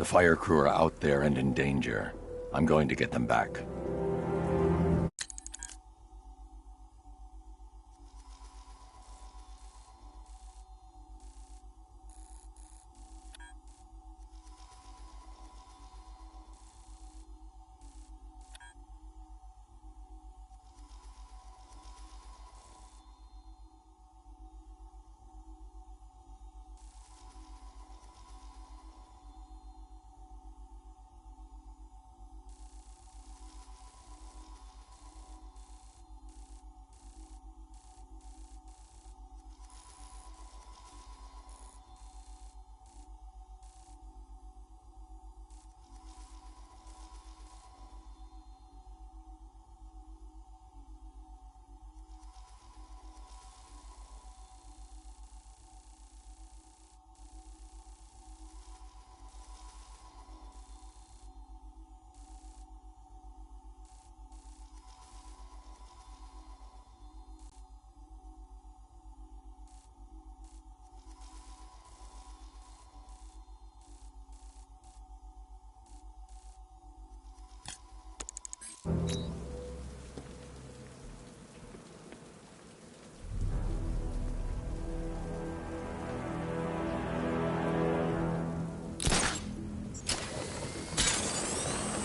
The fire crew are out there and in danger. I'm going to get them back.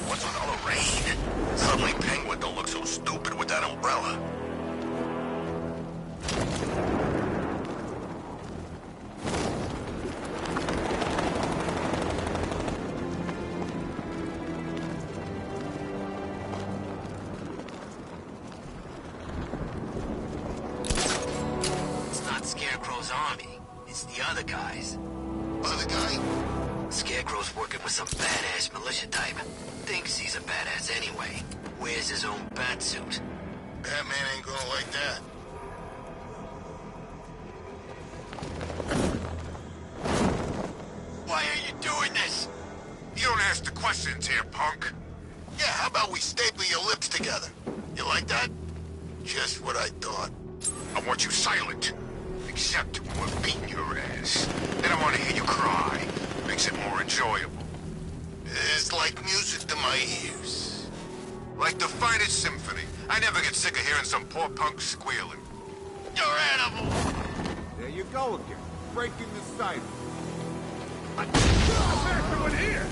What's with all the rain? Suddenly Penguin don't look so stupid with that umbrella. It's not Scarecrow's army. It's the other guys. Other guy? Scarecrow's working with some badass militia type. Thinks he's a badass anyway. Wears his own bat suit. Batman ain't gonna like that. Why are you doing this? You don't ask the questions here, punk. Yeah, how about we staple your lips together? You like that? Just what I thought. I want you silent. Except when we're beating your ass. Then I want to hear you cry. Makes it more enjoyable. It's like music to my ears. Like the finest symphony. I never get sick of hearing some poor punk squealing. You're animal! There you go again, breaking the cycle. Faster one here!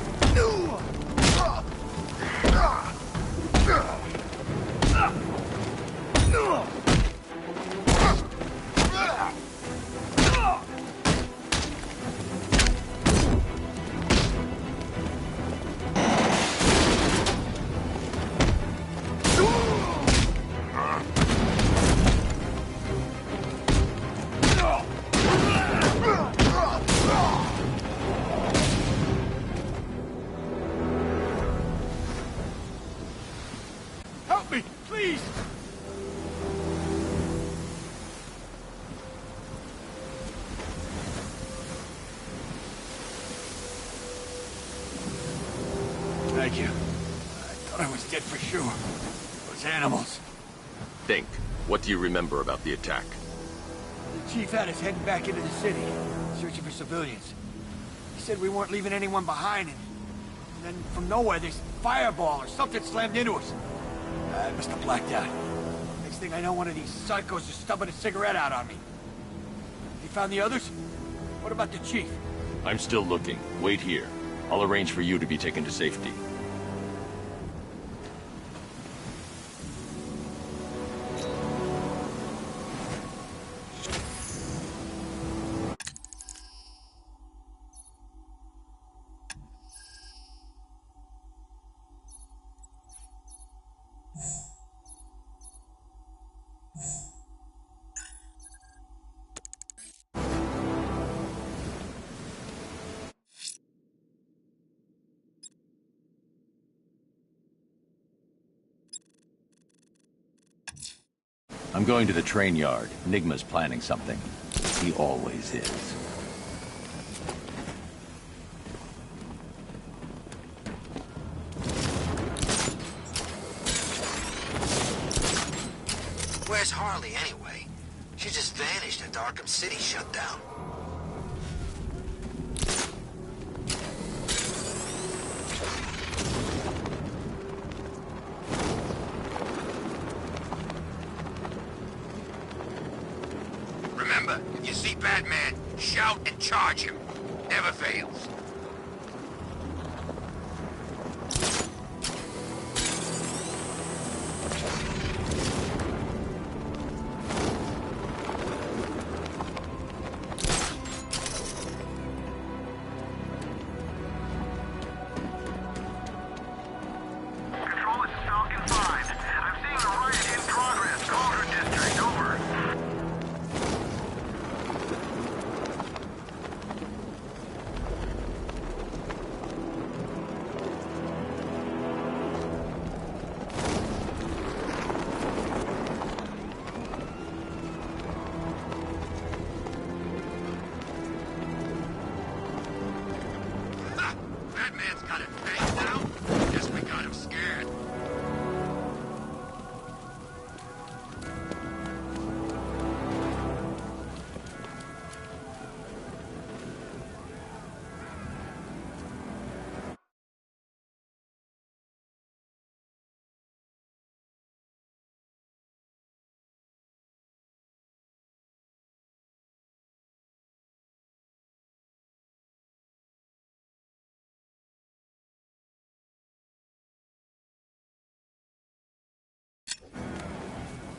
Help me, please! Thank you. I thought I was dead for sure. Those animals. Think. What do you remember about the attack? The chief had us heading back into the city, searching for civilians. He said we weren't leaving anyone behind, and then from nowhere, this fireball or something slammed into us. I must have blacked out. Next thing I know, one of these psychos is stubbing a cigarette out on me. You found the others? What about the chief? I'm still looking. Wait here. I'll arrange for you to be taken to safety. I'm going to the train yard. Enigma's planning something. He always is. Where's Harley anyway? She just vanished after Arkham City shut down. You see Batman, shout and charge him. Never fails. Batman's got it banged now. Guess we got him scared.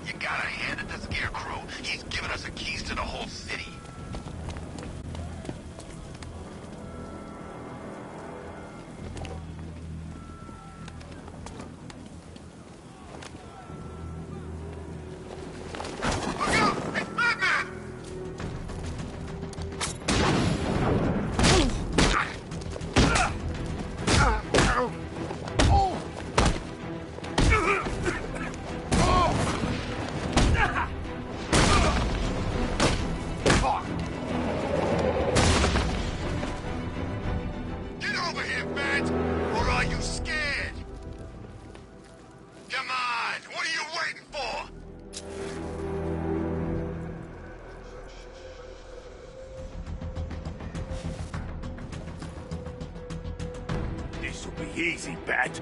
You gotta hand it to Scarecrow. He's given us the keys to the whole city. Look out! It's Batman! Easy, Bat.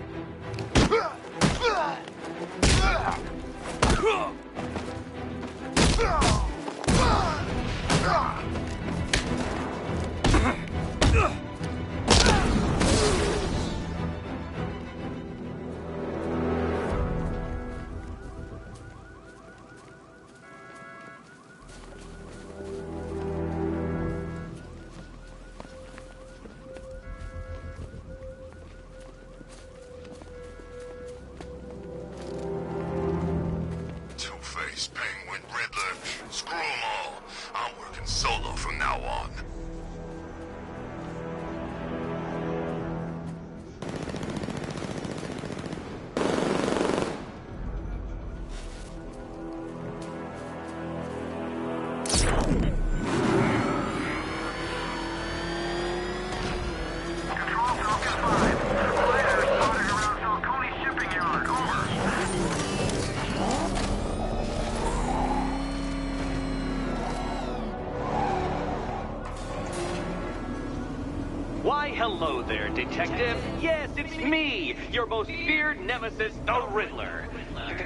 Penguin, Riddler, screw them all. I'm working solo from now on. Why, hello there, Detective. Yes, it's me, your most feared nemesis, the Riddler.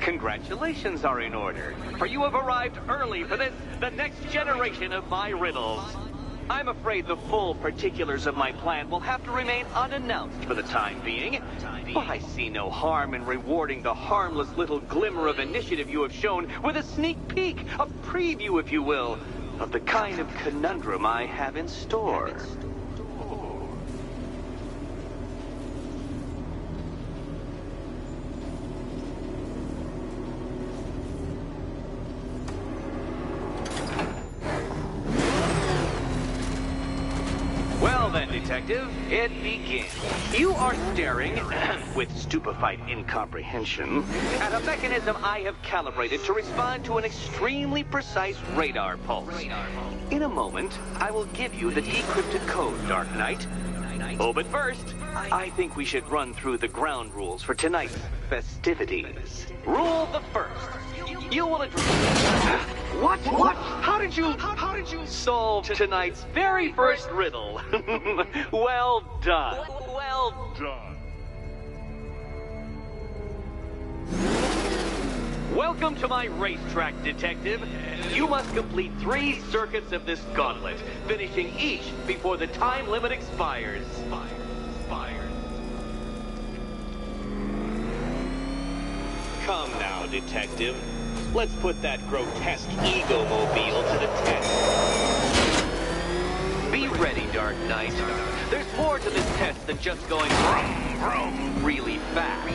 Congratulations are in order, for you have arrived early for this, the next generation of my riddles. I'm afraid the full particulars of my plan will have to remain unannounced for the time being, but I see no harm in rewarding the harmless little glimmer of initiative you have shown with a sneak peek, a preview, if you will, of the kind of conundrum I have in store. Well then, Detective, it begins. You are staring, with stupefied incomprehension, at a mechanism I have calibrated to respond to an extremely precise radar pulse. In a moment, I will give you the decrypted code, Dark Knight. Oh, but first, I think we should run through the ground rules for tonight's festivities. Rule the first. You will address... What? How did you solve tonight's very first riddle? Well done. Well done. Welcome to my racetrack, Detective. You must complete 3 circuits of this gauntlet, finishing each before the time limit expires. Come now, Detective. Let's put that grotesque ego-mobile to the test. Be ready, Dark Knight. There's more to this test than just going vroom, vroom really fast.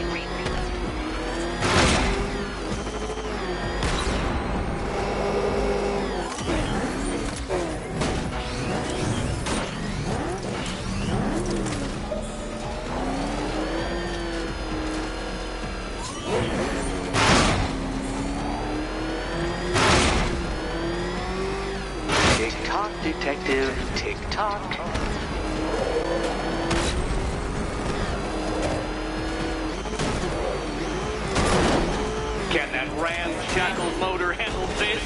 Tick-tock, Detective, tick-tock. Can that ramshackle motor handle this?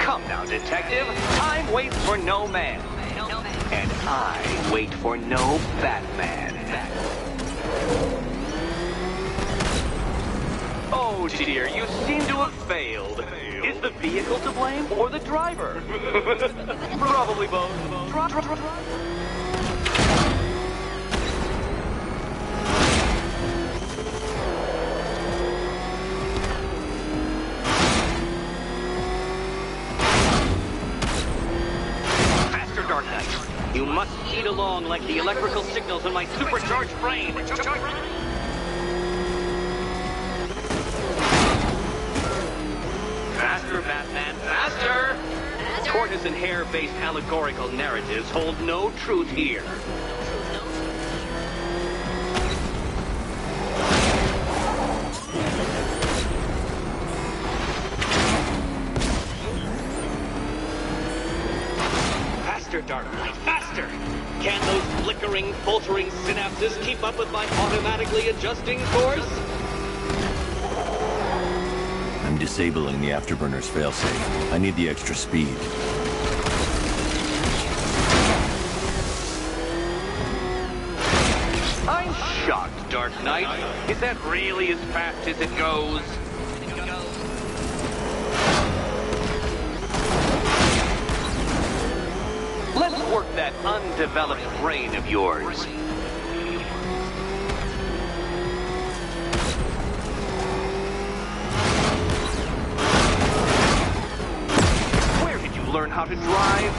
Come now, Detective. Time waits for no man. And I wait for no Batman. Oh dear, you seem to have failed. Is the vehicle to blame or the driver? Probably both. Dark Knight. You must speed along like the electrical signals in my supercharged brain. Faster, Batman, faster! Tortoise and hare-based allegorical narratives hold no truth here. Faster, Dark Knight, faster! Can those flickering, faltering synapses keep up with my automatically adjusting course? I'm disabling the afterburner's failsafe. I need the extra speed. I'm shocked, Dark Knight. Is that really as fast as it goes? Let's work that undeveloped brain of yours. Where did you learn how to drive?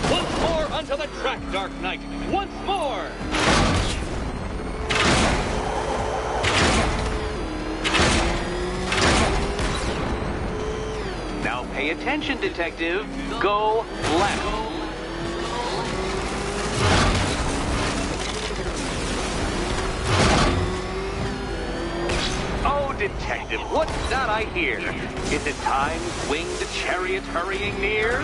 Once more onto the track, Dark Knight. Once more! Now pay attention, Detective. Go left. Oh, Detective, what's that I hear? Is it time's winged chariot hurrying near?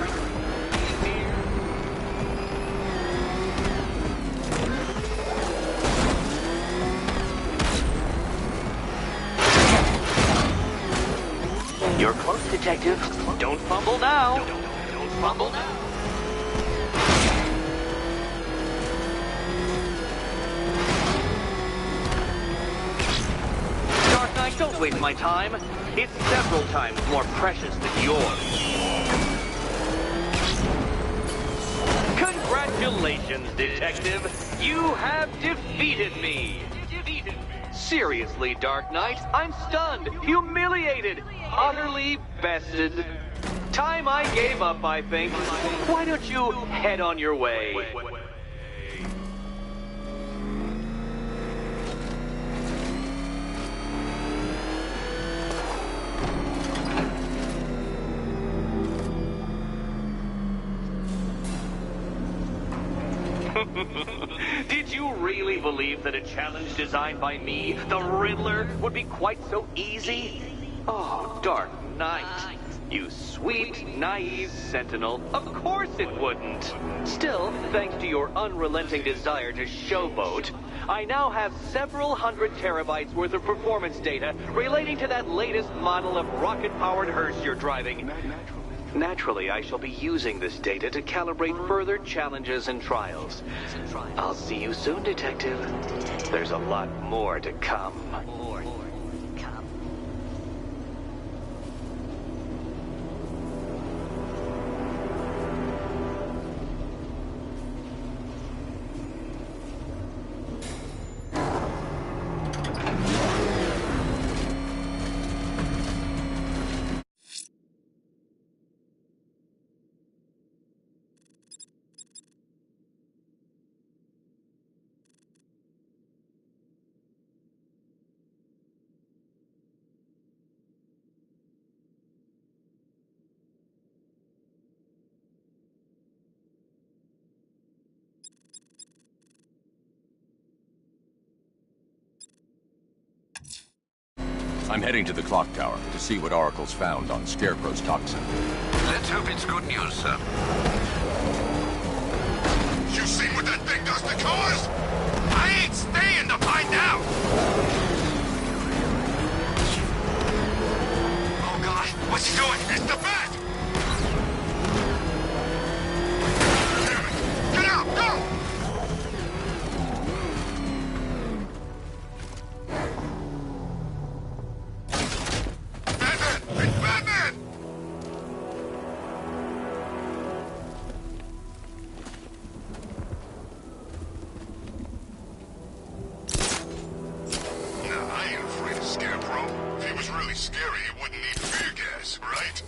You're close, Detective. Don't fumble now. Don't fumble now. Dark Knight, don't waste my time. It's several times more precious than yours. Congratulations, Detective. You have defeated me. Seriously, Dark Knight, I'm stunned, humiliated, utterly bested. Time I gave up, I think. Why don't you head on your way? Did you really believe that a challenge designed by me, the Riddler, would be quite so easy? Oh, Dark Knight. You sweet, naive sentinel. Of course it wouldn't. Still, thanks to your unrelenting desire to showboat, I now have several hundred terabytes worth of performance data relating to that latest model of rocket-powered hearse you're driving. Naturally, I shall be using this data to calibrate further challenges and trials. I'll see you soon, Detective. There's a lot more to come. I'm heading to the clock tower to see what Oracle's found on Scarecrow's toxin. Let's hope it's good news, sir. You seen what that thing does to cars? I ain't staying to find out! Oh, God. What's he doing? It's the bat! Damn it! Get out! Go! Batman! It's Batman! Nah, I ain't afraid of Scarecrow. If he was really scary, he wouldn't need fear gas, right?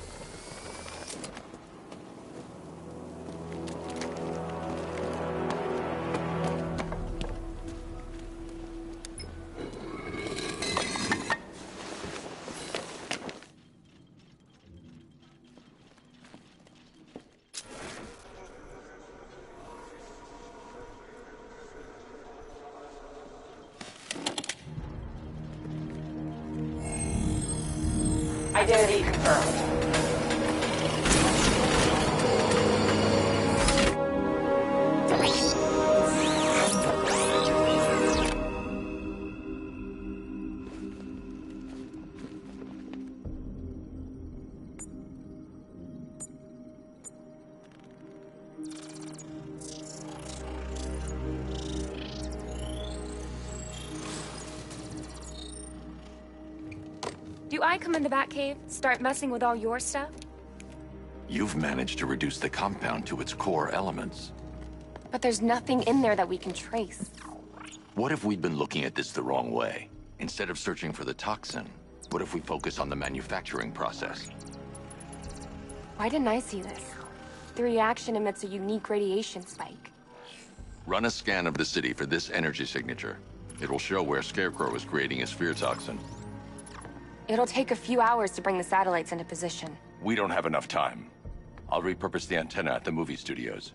Identity confirmed. Do I come in the Batcave, start messing with all your stuff? You've managed to reduce the compound to its core elements. But there's nothing in there that we can trace. What if we'd been looking at this the wrong way? Instead of searching for the toxin, what if we focus on the manufacturing process? Why didn't I see this? The reaction emits a unique radiation spike. Run a scan of the city for this energy signature. It'll show where Scarecrow is creating his fear toxin. It'll take a few hours to bring the satellites into position. We don't have enough time. I'll repurpose the antenna at the movie studios.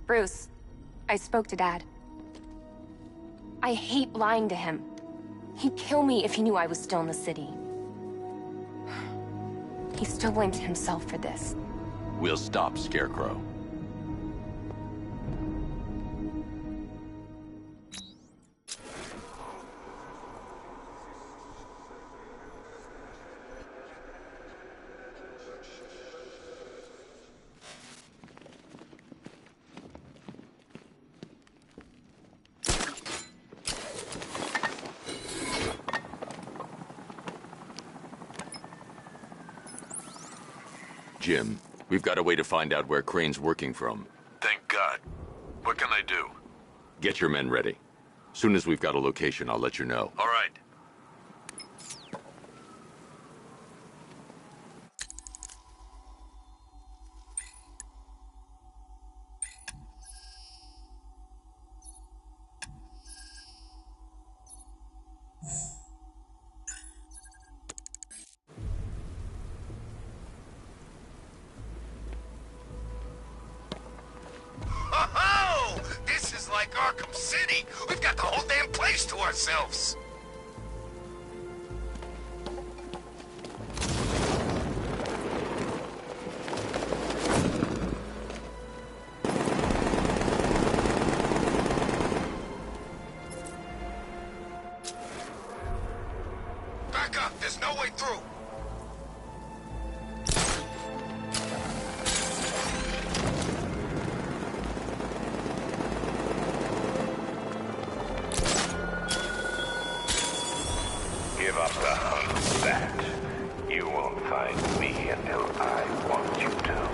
Bruce, I spoke to Dad. I hate lying to him. He'd kill me if he knew I was still in the city. He still blames himself for this. We'll stop Scarecrow. Jim, we've got a way to find out where Crane's working from. Thank God. What can I do? Get your men ready. Soon as we've got a location, I'll let you know. All right. place to ourselves. Back up! There's no way through! Give up the hunt for that. You won't find me until I want you to.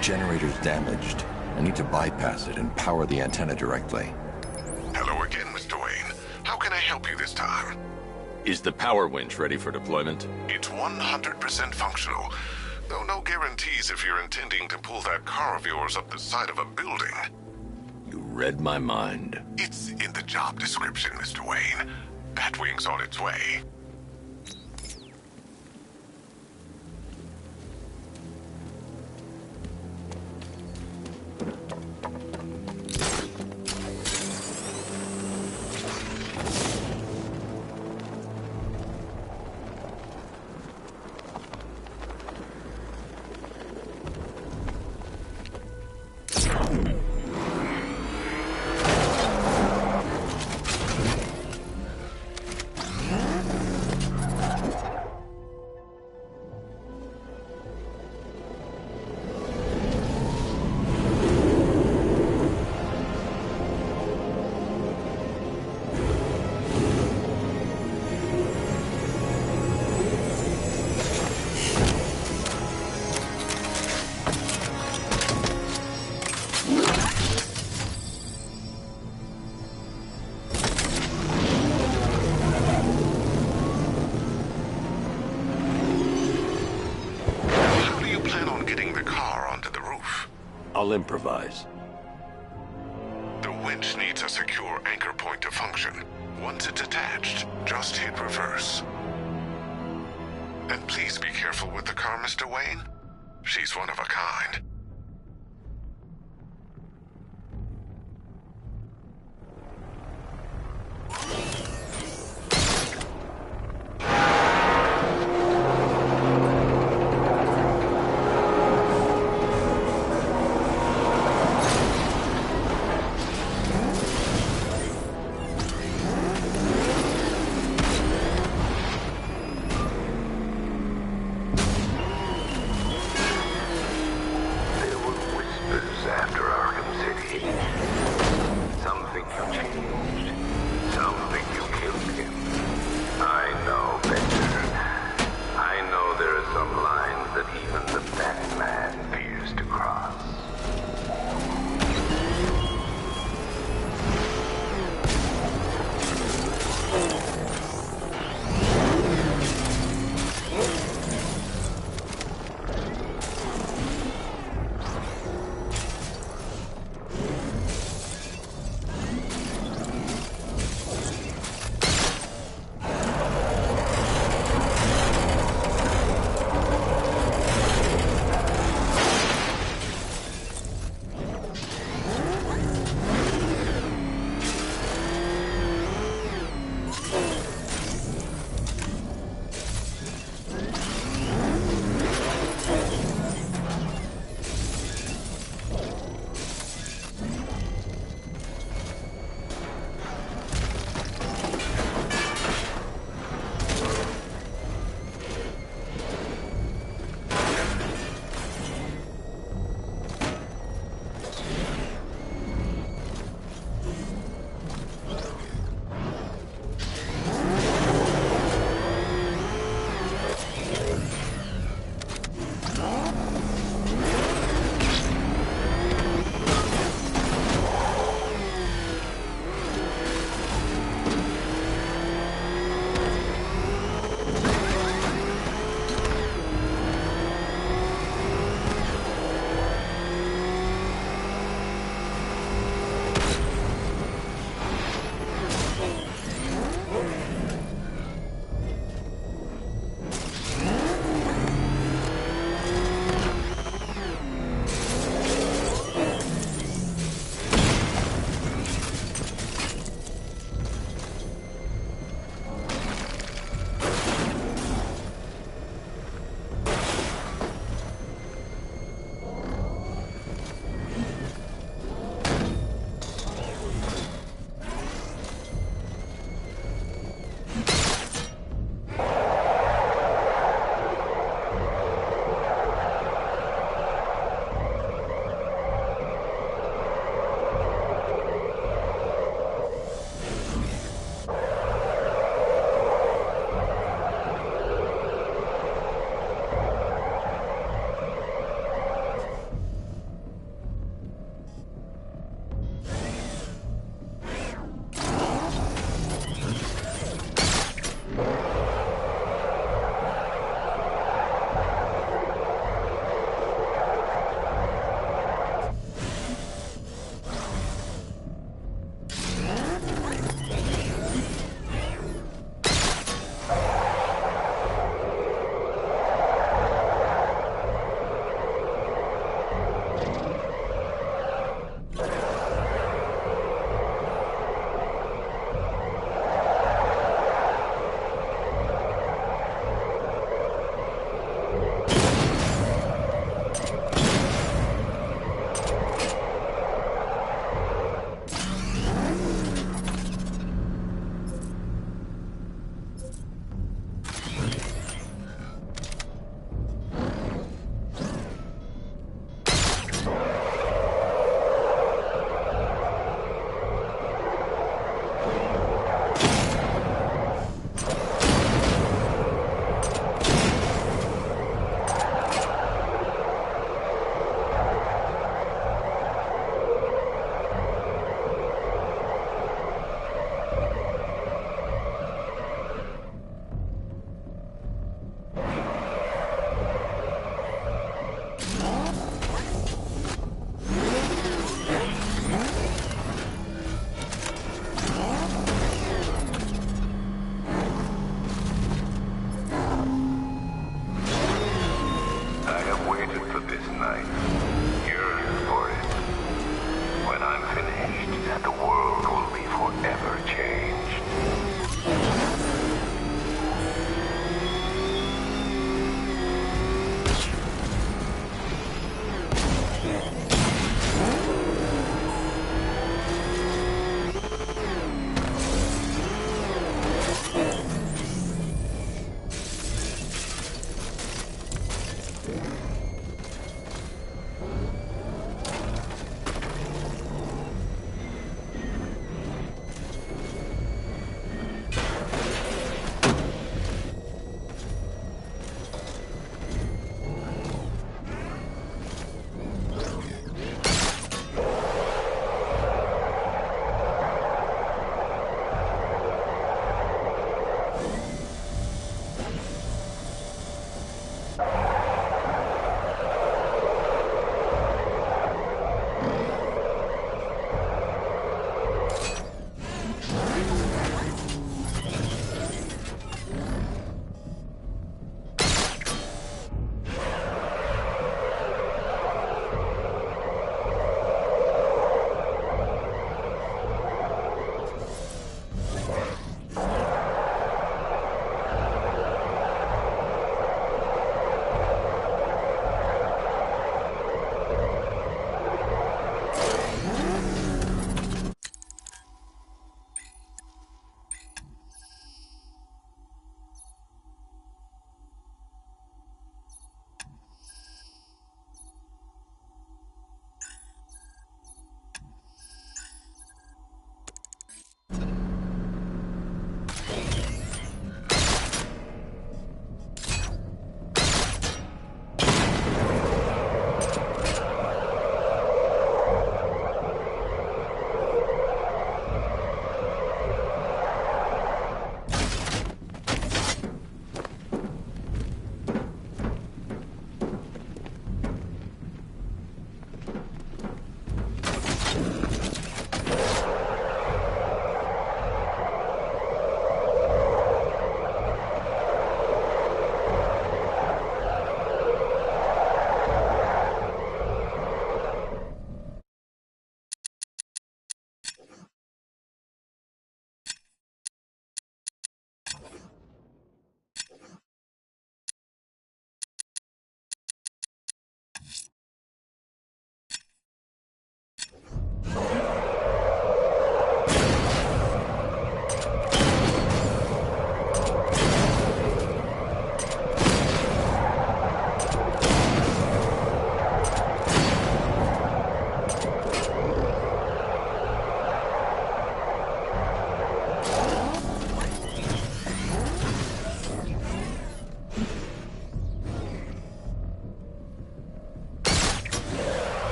Generator's damaged. I need to bypass it and power the antenna directly. Hello again, Mr. Wayne. How can I help you this time? Is the power winch ready for deployment? It's 100% functional. Though no guarantees if you're intending to pull that car of yours up the side of a building. You read my mind. It's in the job description, Mr. Wayne. Batwing's on its way. I'll improvise. The winch needs a secure anchor point to function. Once it's attached, just hit reverse. And please be careful with the car, Mr. Wayne. She's one of a kind.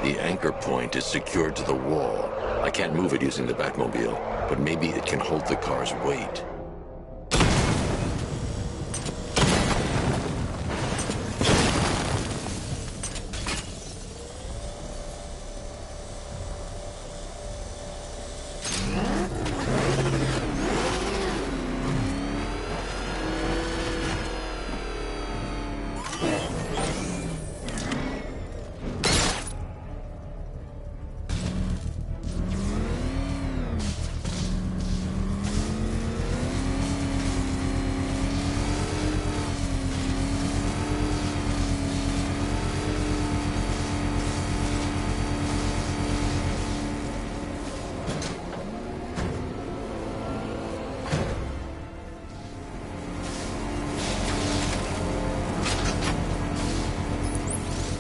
The anchor point is secured to the wall. I can't move it using the Batmobile, but maybe it can hold the car's weight.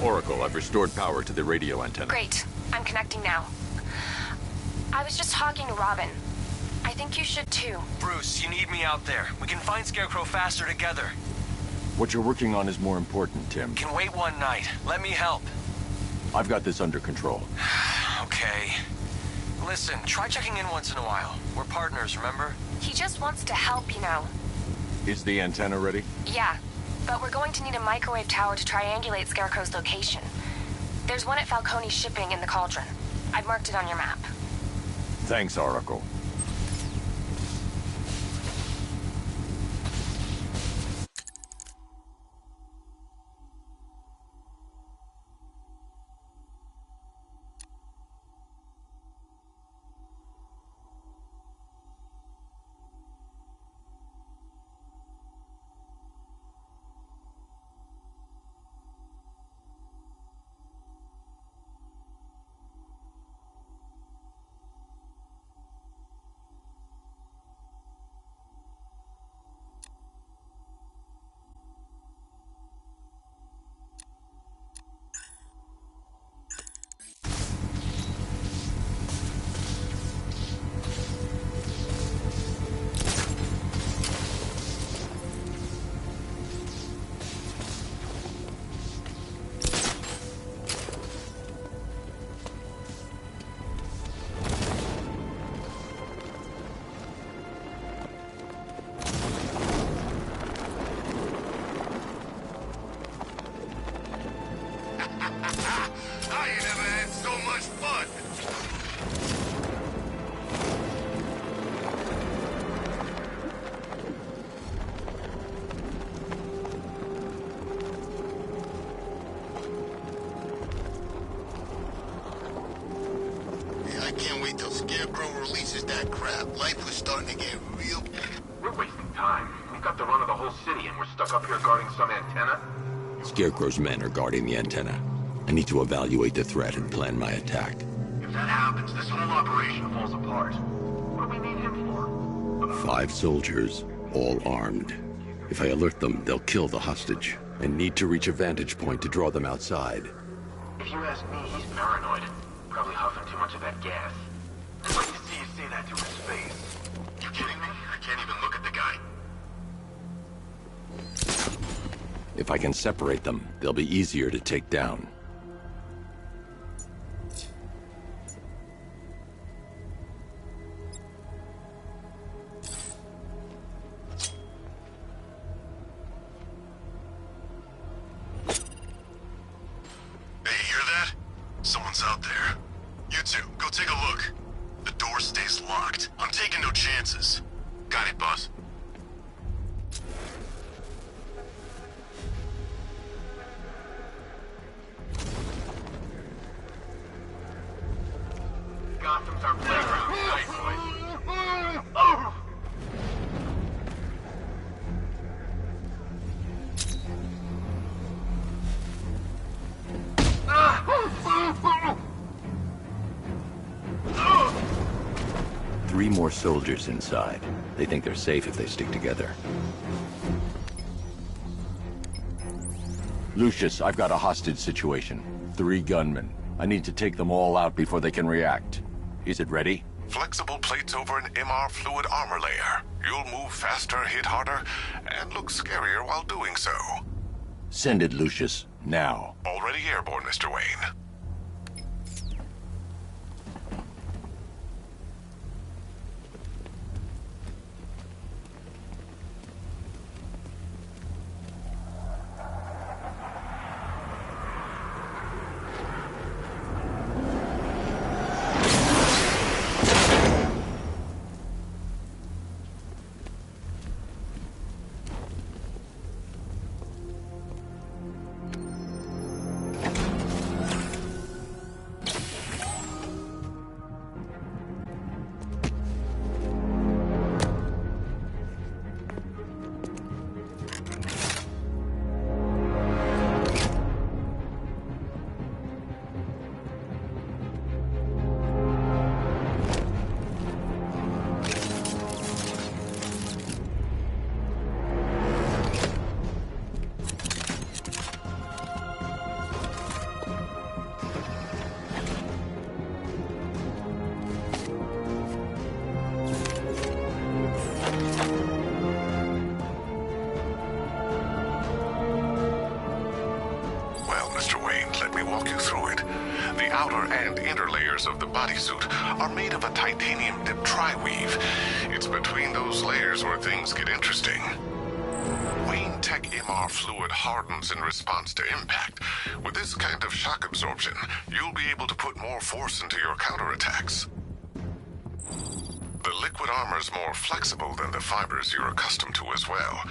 Oracle, I've restored power to the radio antenna. Great. I'm connecting now. I was just talking to Robin. I think you should too. Bruce, you need me out there. We can find Scarecrow faster together. What you're working on is more important, Tim. Can wait one night. Let me help. I've got this under control. Okay. Listen, try checking in once in a while. We're partners, remember? He just wants to help, you know. Is the antenna ready? Yeah, but we're going to need a microwave tower to triangulate Scarecrow's location. There's one at Falcone's shipping in the Cauldron. I've marked it on your map. Thanks, Oracle. I ain't never had so much fun. Yeah, I can't wait till Scarecrow releases that crap. Life was starting to get real. We're wasting time. We've got the run of the whole city and we're stuck up here guarding some antenna. Scarecrow's men are guarding the antenna. I need to evaluate the threat and plan my attack. If that happens, this whole operation falls apart. What do we need him for? 5 soldiers, all armed. If I alert them, they'll kill the hostage. I need to reach a vantage point to draw them outside. If you ask me, he's paranoid. Probably huffing too much of that gas. I'd like to see you say that to his face. You kidding me? I can't even look at the guy. If I can separate them, they'll be easier to take down. Hey, you hear that? Someone's out there. You two, go take a look. The door stays locked. I'm taking no chances. Got it, boss. Gotham's our playground tonight, boys. Three more soldiers inside. They think they're safe if they stick together. Lucius, I've got a hostage situation. 3 gunmen. I need to take them all out before they can react. Is it ready? Flexible plates over an MR fluid armor layer. You'll move faster, hit harder, and look scarier while doing so. Send it, Lucius. Now. Already airborne, Mr. Wayne. walk you through it. The outer and inner layers of the bodysuit are made of a titanium dip tri-weave. It's between those layers where things get interesting. Wayne Tech MR fluid hardens in response to impact. With this kind of shock absorption, you'll be able to put more force into your counterattacks. The liquid armor's more flexible than the fibers you're accustomed to as well.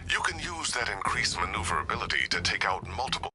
You can use that increased maneuverability to take out multiple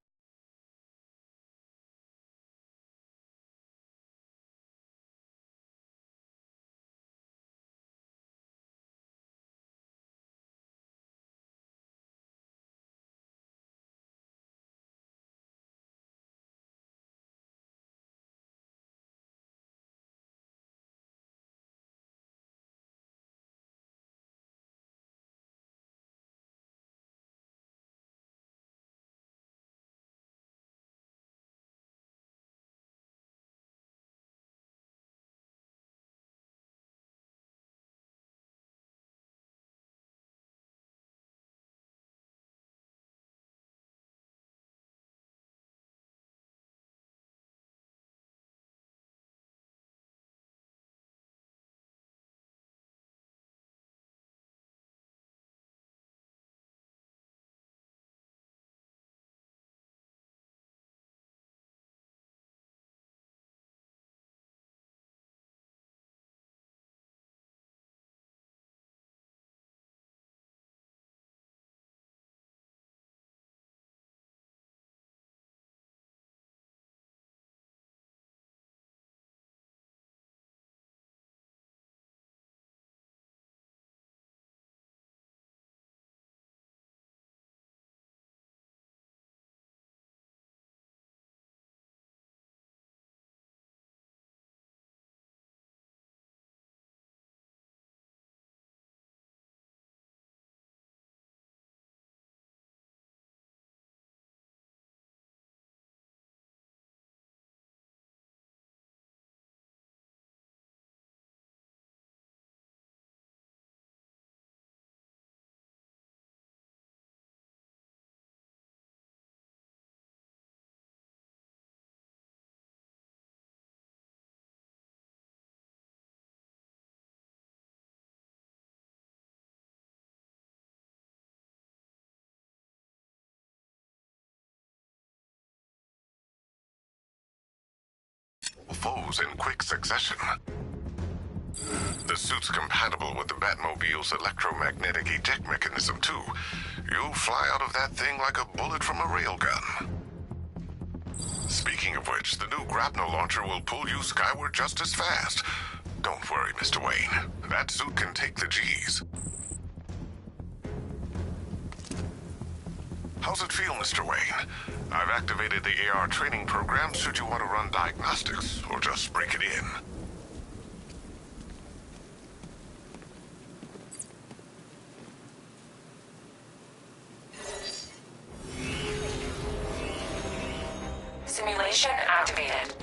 foes in quick succession. The suit's compatible with the Batmobile's electromagnetic eject mechanism, too. You'll fly out of that thing like a bullet from a railgun. Speaking of which, the new grapnel launcher will pull you skyward just as fast. Don't worry, Mr. Wayne. That suit can take the G's. How's it feel, Mr. Wayne? I've activated the AR training program should you want to run diagnostics, or just break it in. Simulation activated.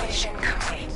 Simulation complete.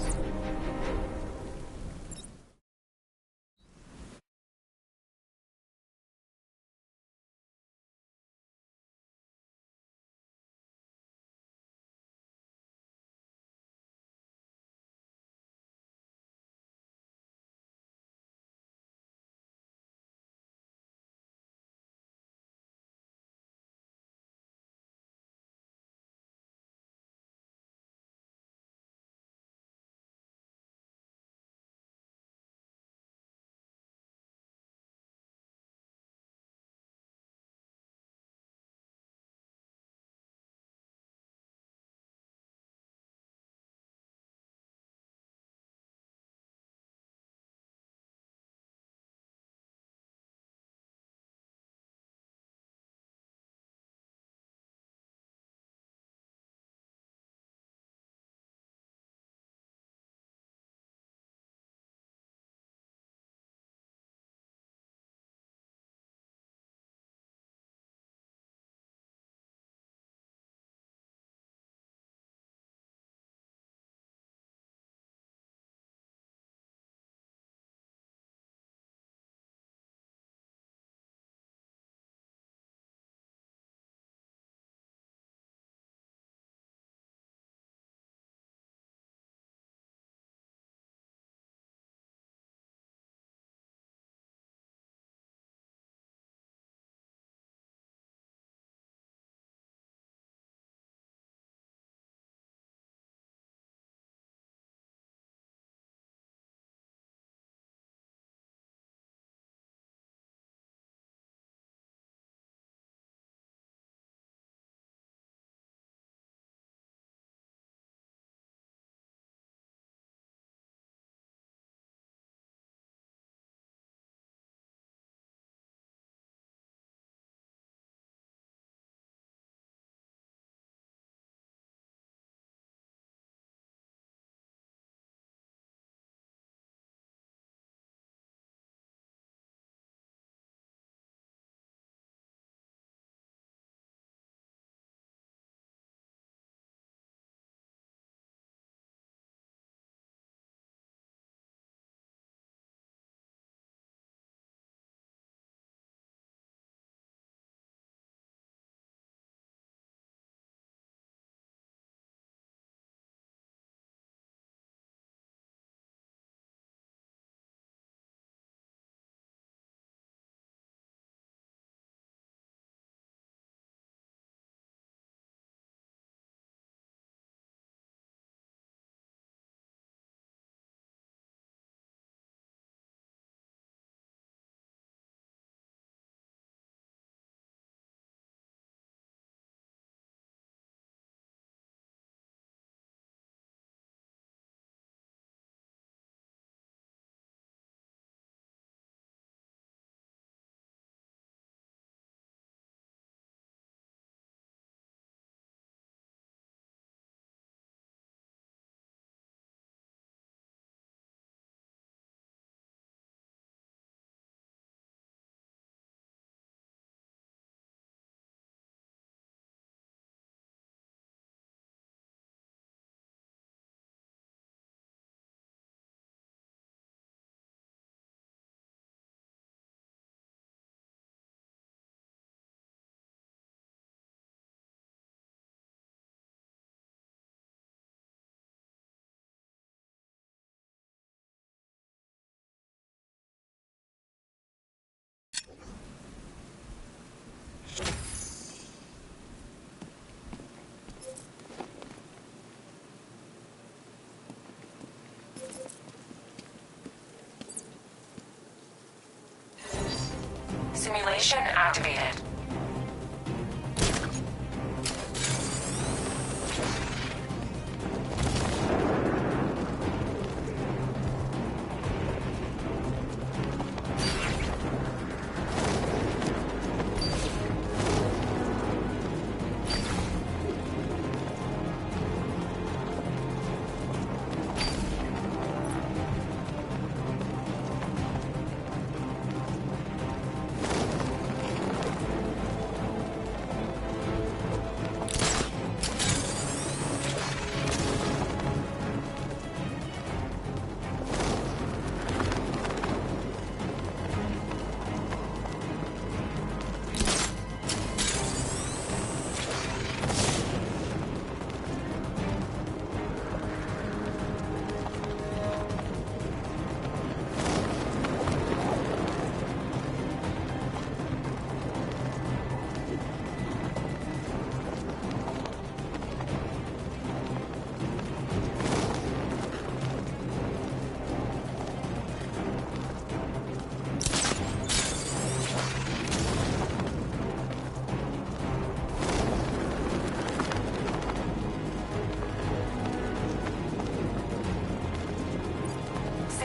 Simulation activated.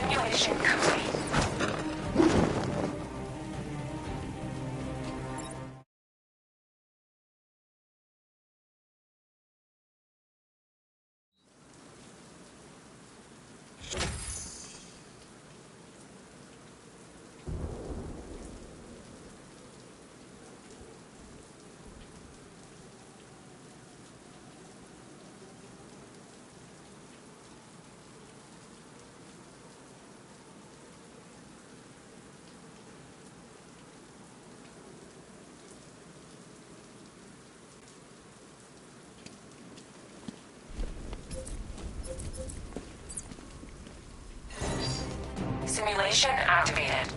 Simulation complete. Simulation activated.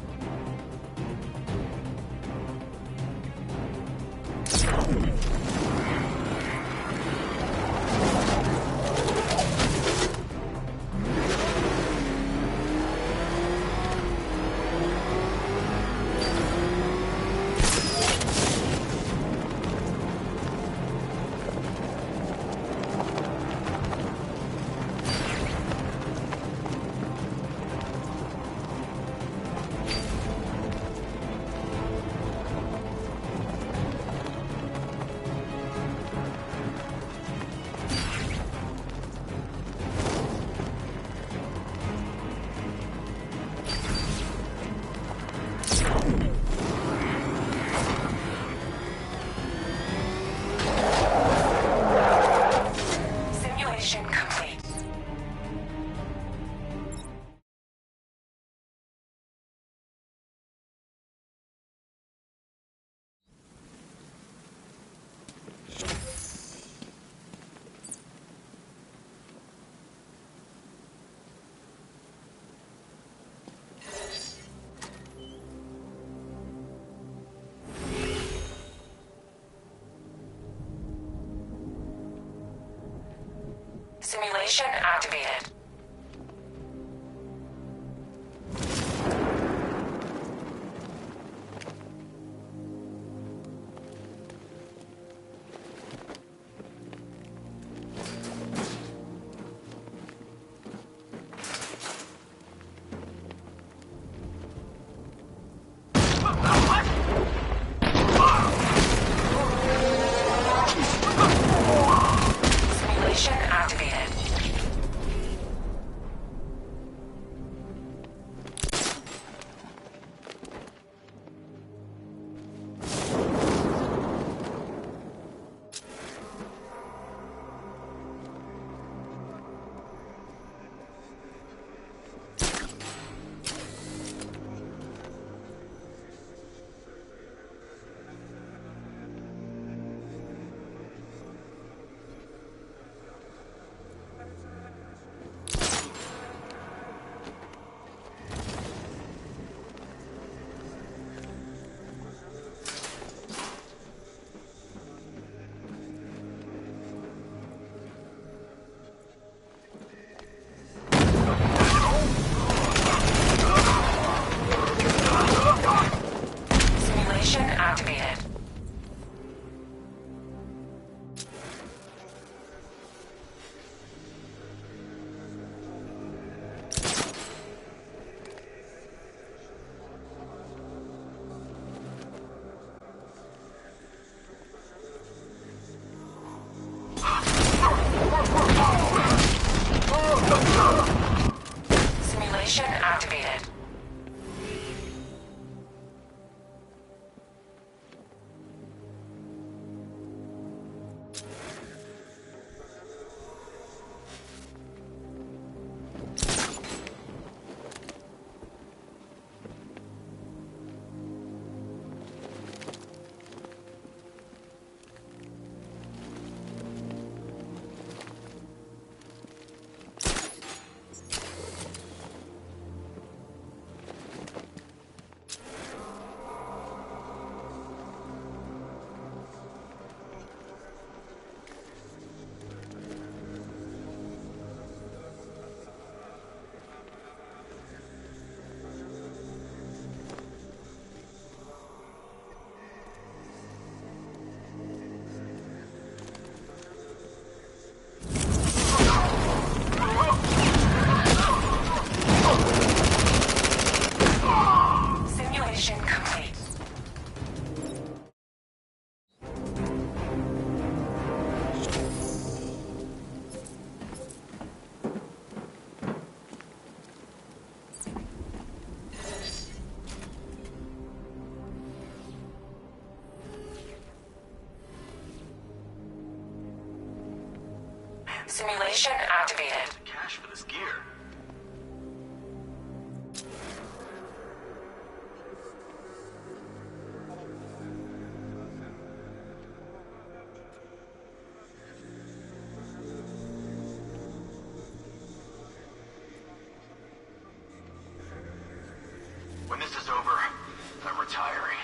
Simulation complete. Simulation activated. Simulation activated. Simulation activated. Simulation activated. Simulation activated. Cash for this gear. When this is over, I'm retiring.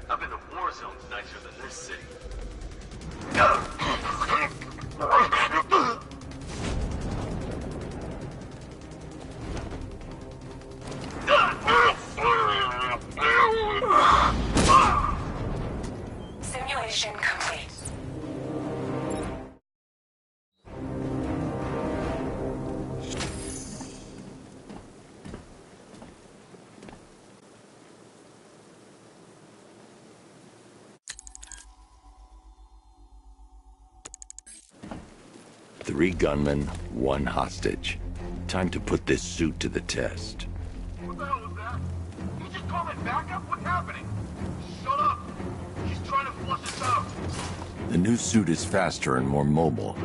I've been to war zones nicer than this city. Simulation complete. Three gunmen, one hostage. Time to put this suit to the test. What the hell was that? You just call it backup? What's happening? Shut up! He's trying to flush us out. The new suit is faster and more mobile.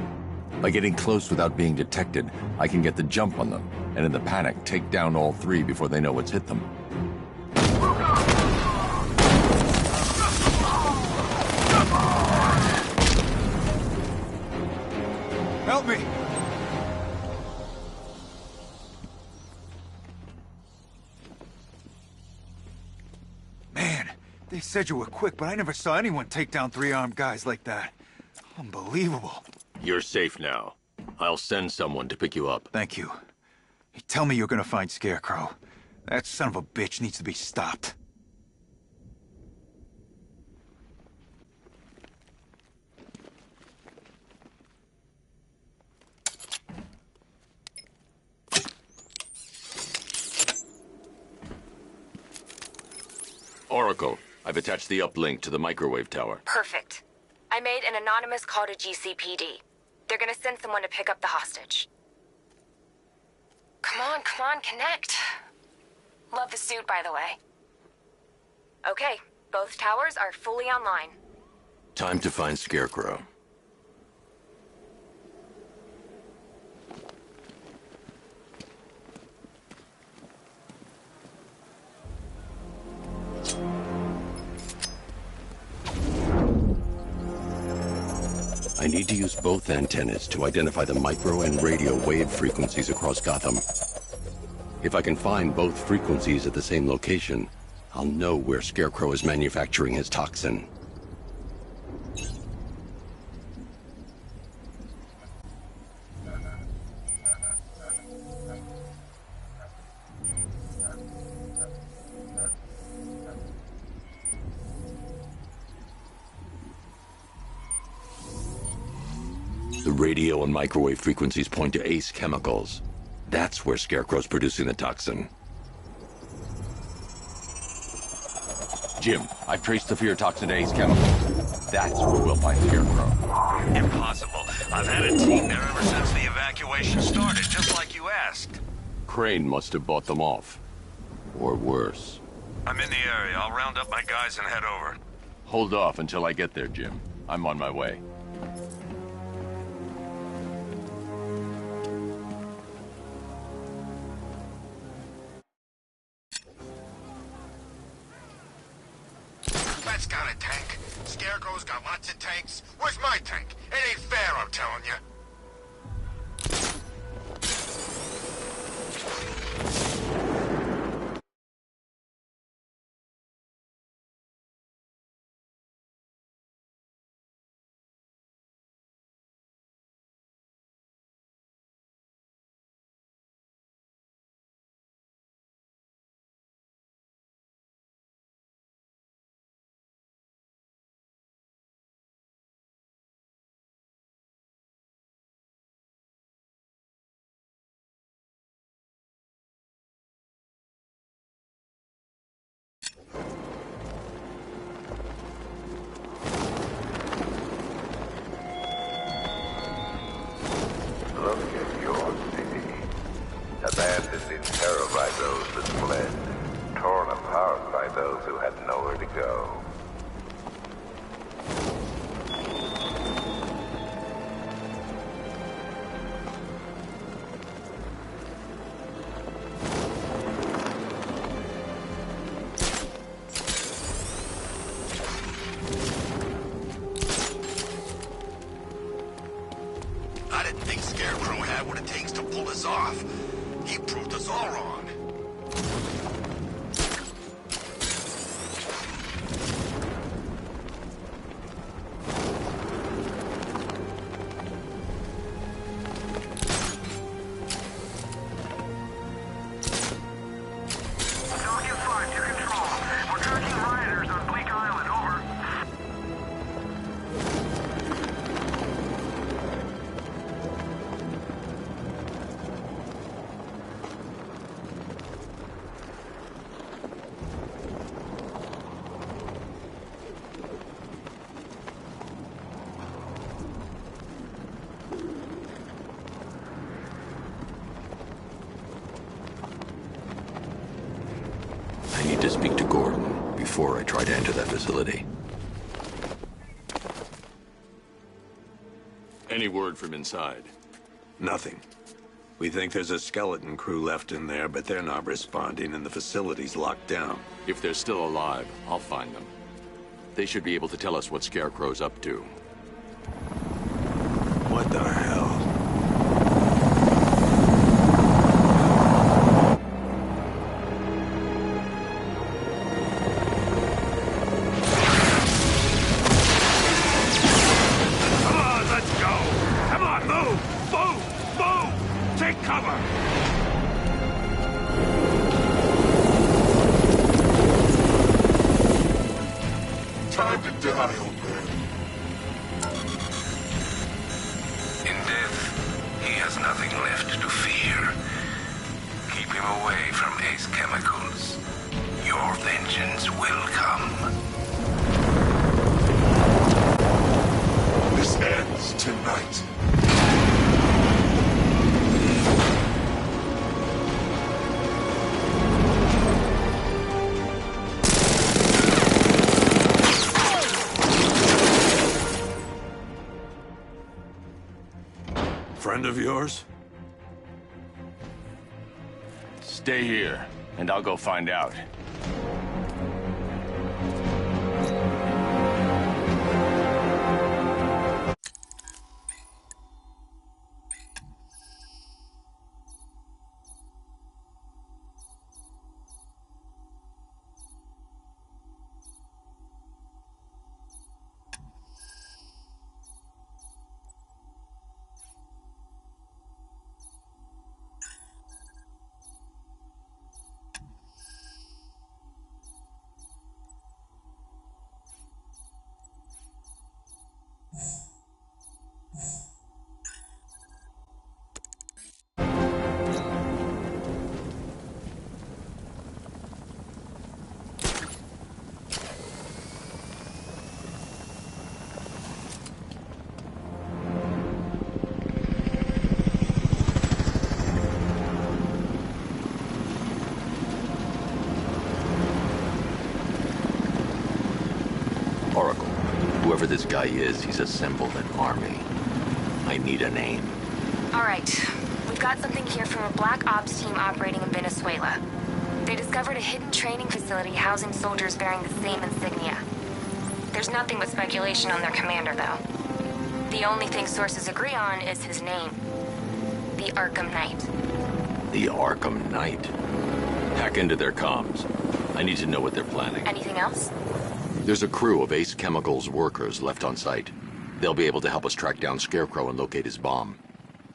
By getting close without being detected, I can get the jump on them, and in the panic, take down all three before they know what's hit them. Help me! Man, they said you were quick, but I never saw anyone take down three armed guys like that. Unbelievable. You're safe now. I'll send someone to pick you up. Thank you. Hey, tell me you're gonna find Scarecrow. That son of a bitch needs to be stopped. Oracle, I've attached the uplink to the microwave tower. Perfect. I made an anonymous call to GCPD. They're gonna send someone to pick up the hostage. Come on, connect. Love the suit, by the way. Okay, both towers are fully online. Time to find Scarecrow. I need to use both antennas to identify the micro and radio wave frequencies across Gotham. If I can find both frequencies at the same location, I'll know where Scarecrow is manufacturing his toxin. The radio and microwave frequencies point to Ace Chemicals. That's where Scarecrow's producing the toxin. Jim, I've traced the fear toxin to Ace Chemicals. That's where we'll find Scarecrow. Impossible. I've had a team there ever since the evacuation started, just like you asked. Crane must have bought them off. Or worse. I'm in the area. I'll round up my guys and head over. Hold off until I get there, Jim. I'm on my way. That's got a tank. Scarecrow's got lots of tanks. Where's my tank? It ain't fair, I'm telling you. look at your city. Abandoned in terror by those that fled. Torn apart by those who had nowhere to go. I didn't think Scarecrow had what it takes to pull us off. He proved us all wrong. Target 5 to control. We're tracking rioters on Bleak Island, over. I need to speak to Gordon before I try to enter that facility. Any word from inside? Nothing. We think there's a skeleton crew left in there, but they're not responding and the facility's locked down. If they're still alive, I'll find them. They should be able to tell us what Scarecrow's up to. What the hell? Come on, let's go! Come on, move! Move! Move! Take cover! Time to die, old man. In death, he has nothing left to fear. Keep him away from Ace Chemicals. Your vengeance will come. This ends tonight. Friend of yours? Stay here, and I'll go find out. Oracle, whoever this guy is, he's assembled an army. I need a name. All right. We've got something here from a Black Ops team operating in Venezuela. They discovered a hidden training facility housing soldiers bearing the same insignia. There's nothing but speculation on their commander, though. The only thing sources agree on is his name. The Arkham Knight. The Arkham Knight. Hack into their comms. I need to know what they're planning. Anything else? There's a crew of Ace Chemicals workers left on site. They'll be able to help us track down Scarecrow and locate his bomb.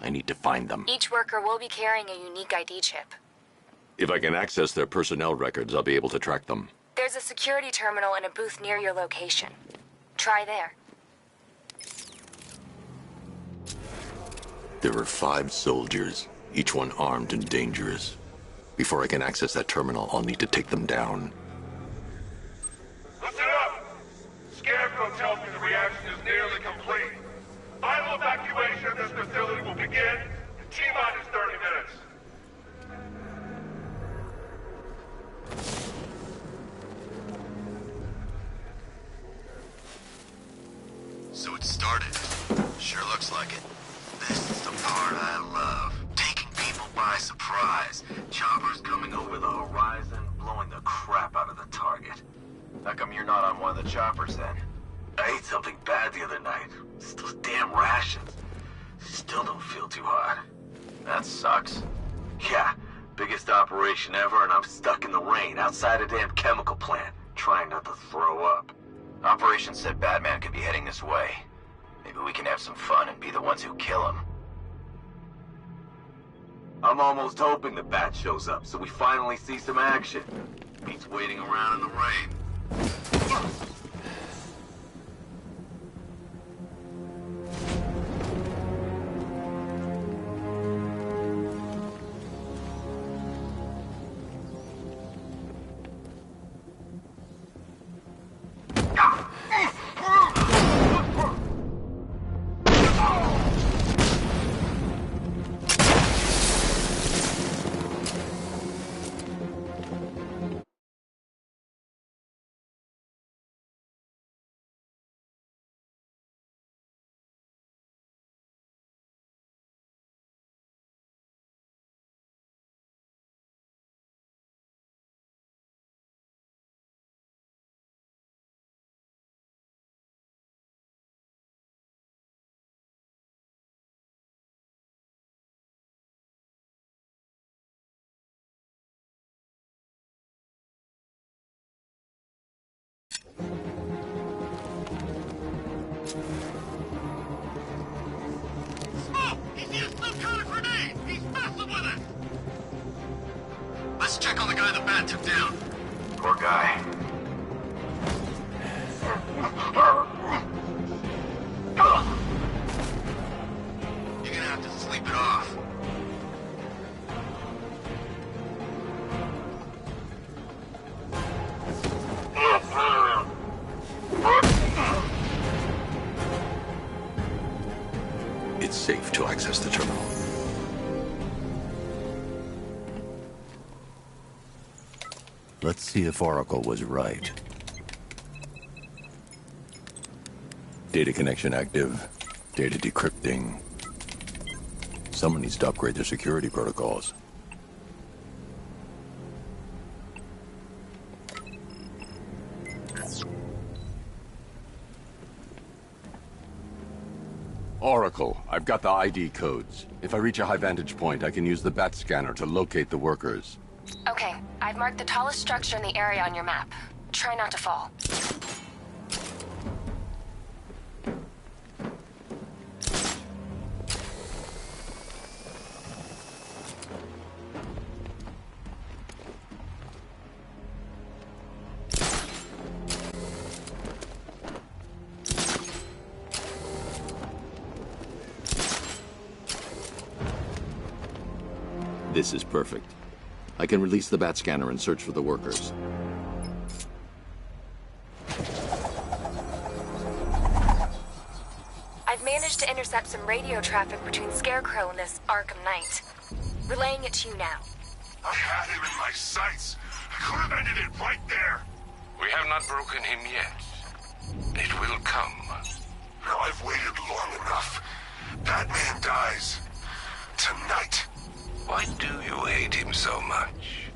I need to find them. Each worker will be carrying a unique ID chip. If I can access their personnel records, I'll be able to track them. There's a security terminal in a booth near your location. Try there. There are 5 soldiers, each one armed and dangerous. Before I can access that terminal, I'll need to take them down. Listen up! Scarecrow tells me the reaction is nearly complete. Final evacuation of this facility will begin part I love. Taking people by surprise. Choppers coming over the horizon, blowing the crap out of the target. How come you're not on one of the choppers then? I ate something bad the other night. It's those damn rations. Still don't feel too hot. That sucks. Yeah, biggest operation ever, and I'm stuck in the rain outside a damn chemical plant, trying not to throw up. Operation said Batman could be heading this way. Maybe we can have some fun and be the ones who kill him. I'm almost hoping the Bat shows up, so we finally see some action. Beats waiting around in the rain. Let's check on the guy the Bat took down. Poor guy. You're gonna have to sleep it off. It's safe to access the terminal. Let's see if Oracle was right. Data connection active. Data decrypting. Someone needs to upgrade their security protocols. Oracle, I've got the ID codes. If I reach a high vantage point, I can use the bat scanner to locate the workers. Okay, I've marked the tallest structure in the area on your map. Try not to fall. This is perfect. I can release the bat scanner and search for the workers. I've managed to intercept some radio traffic between Scarecrow and this Arkham Knight. Relaying it to you now. I had him in my sights. I could have ended it right there. We have not broken him yet. It will come. Now I've waited long enough. Batman dies. Tonight. Why do you hate him so much?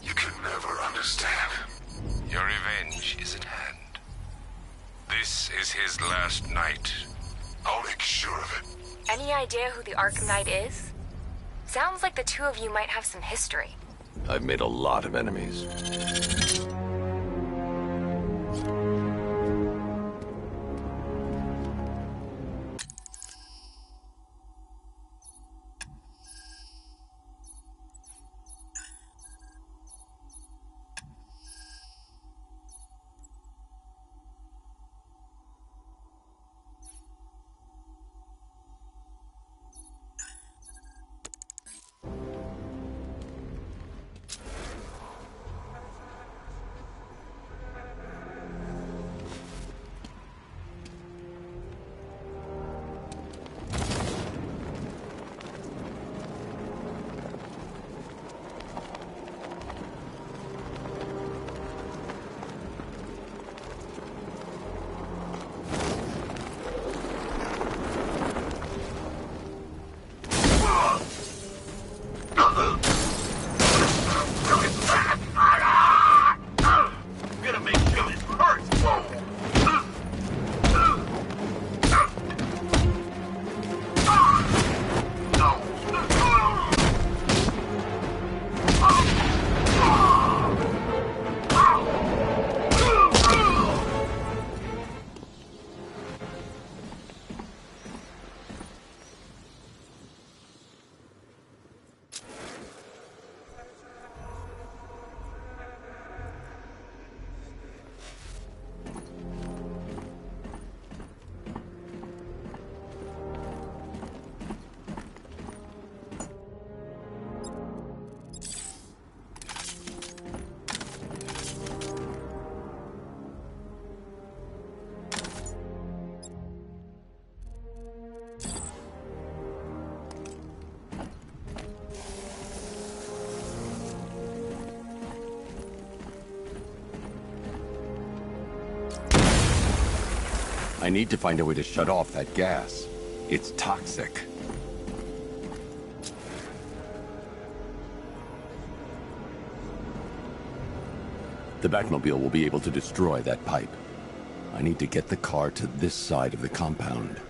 You can never understand. Your revenge is at hand. This is his last night. I'll make sure of it. Any idea who the Arkham Knight is? Sounds like the two of you might have some history. I've made a lot of enemies. I need to find a way to shut off that gas. It's toxic. The Batmobile will be able to destroy that pipe. I need to get the car to this side of the compound.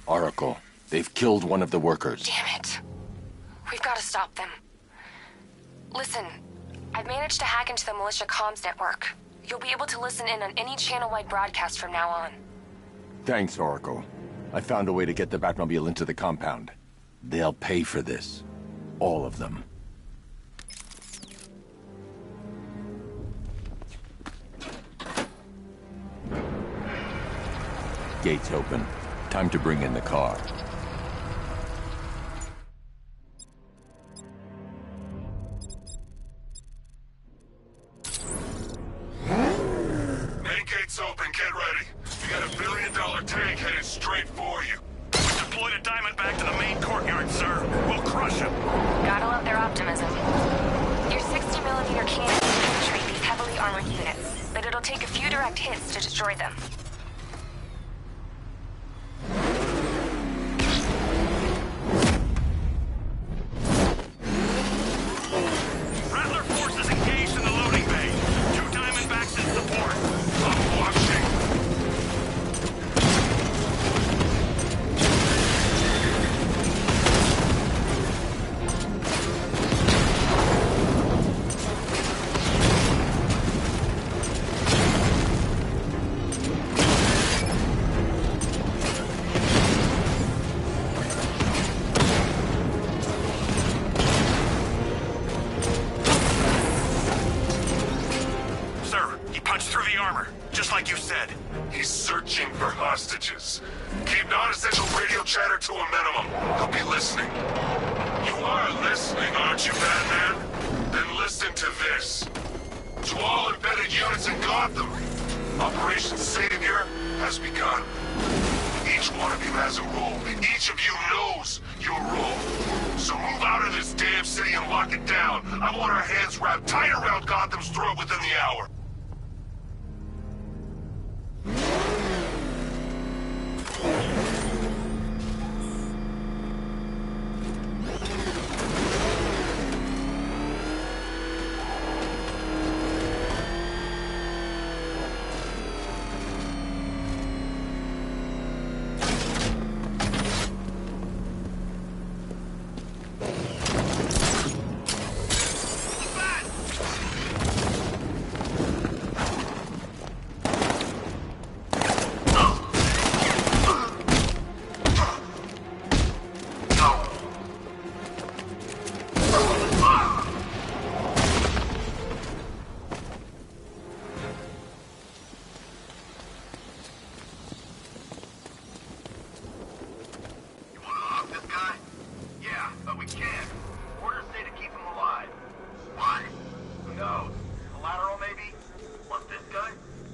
Oracle, they've killed one of the workers. Damn it. We've got to stop them. Listen, I've managed to hack into the militia comms network. You'll be able to listen in on any channel-wide broadcast from now on. Thanks, Oracle. I found a way to get the Batmobile into the compound. They'll pay for this. All of them. Gates open. Time to bring in the car. Main gate's open, get ready. We got $1 billion tank headed straight for you. We deployed a Diamondback to the main courtyard, sir. We'll crush him. Gotta love their optimism. Your 60mm cannon can penetrate these heavily armored units, but it'll take a few direct hits to destroy them. Rattler forces engaged in the loading bay. 2 Diamondbacks in support. I'm watching. Just like you said. He's searching for hostages. Keep non-essential radio chatter to a minimum. He'll be listening. You are listening, aren't you, Batman? Then listen to this. To all embedded units in Gotham, Operation Savior has begun. Each one of you has a role, and each of you knows your role. So move out of this damn city and lock it down. I want our hands wrapped tight around Gotham's throat within the hour.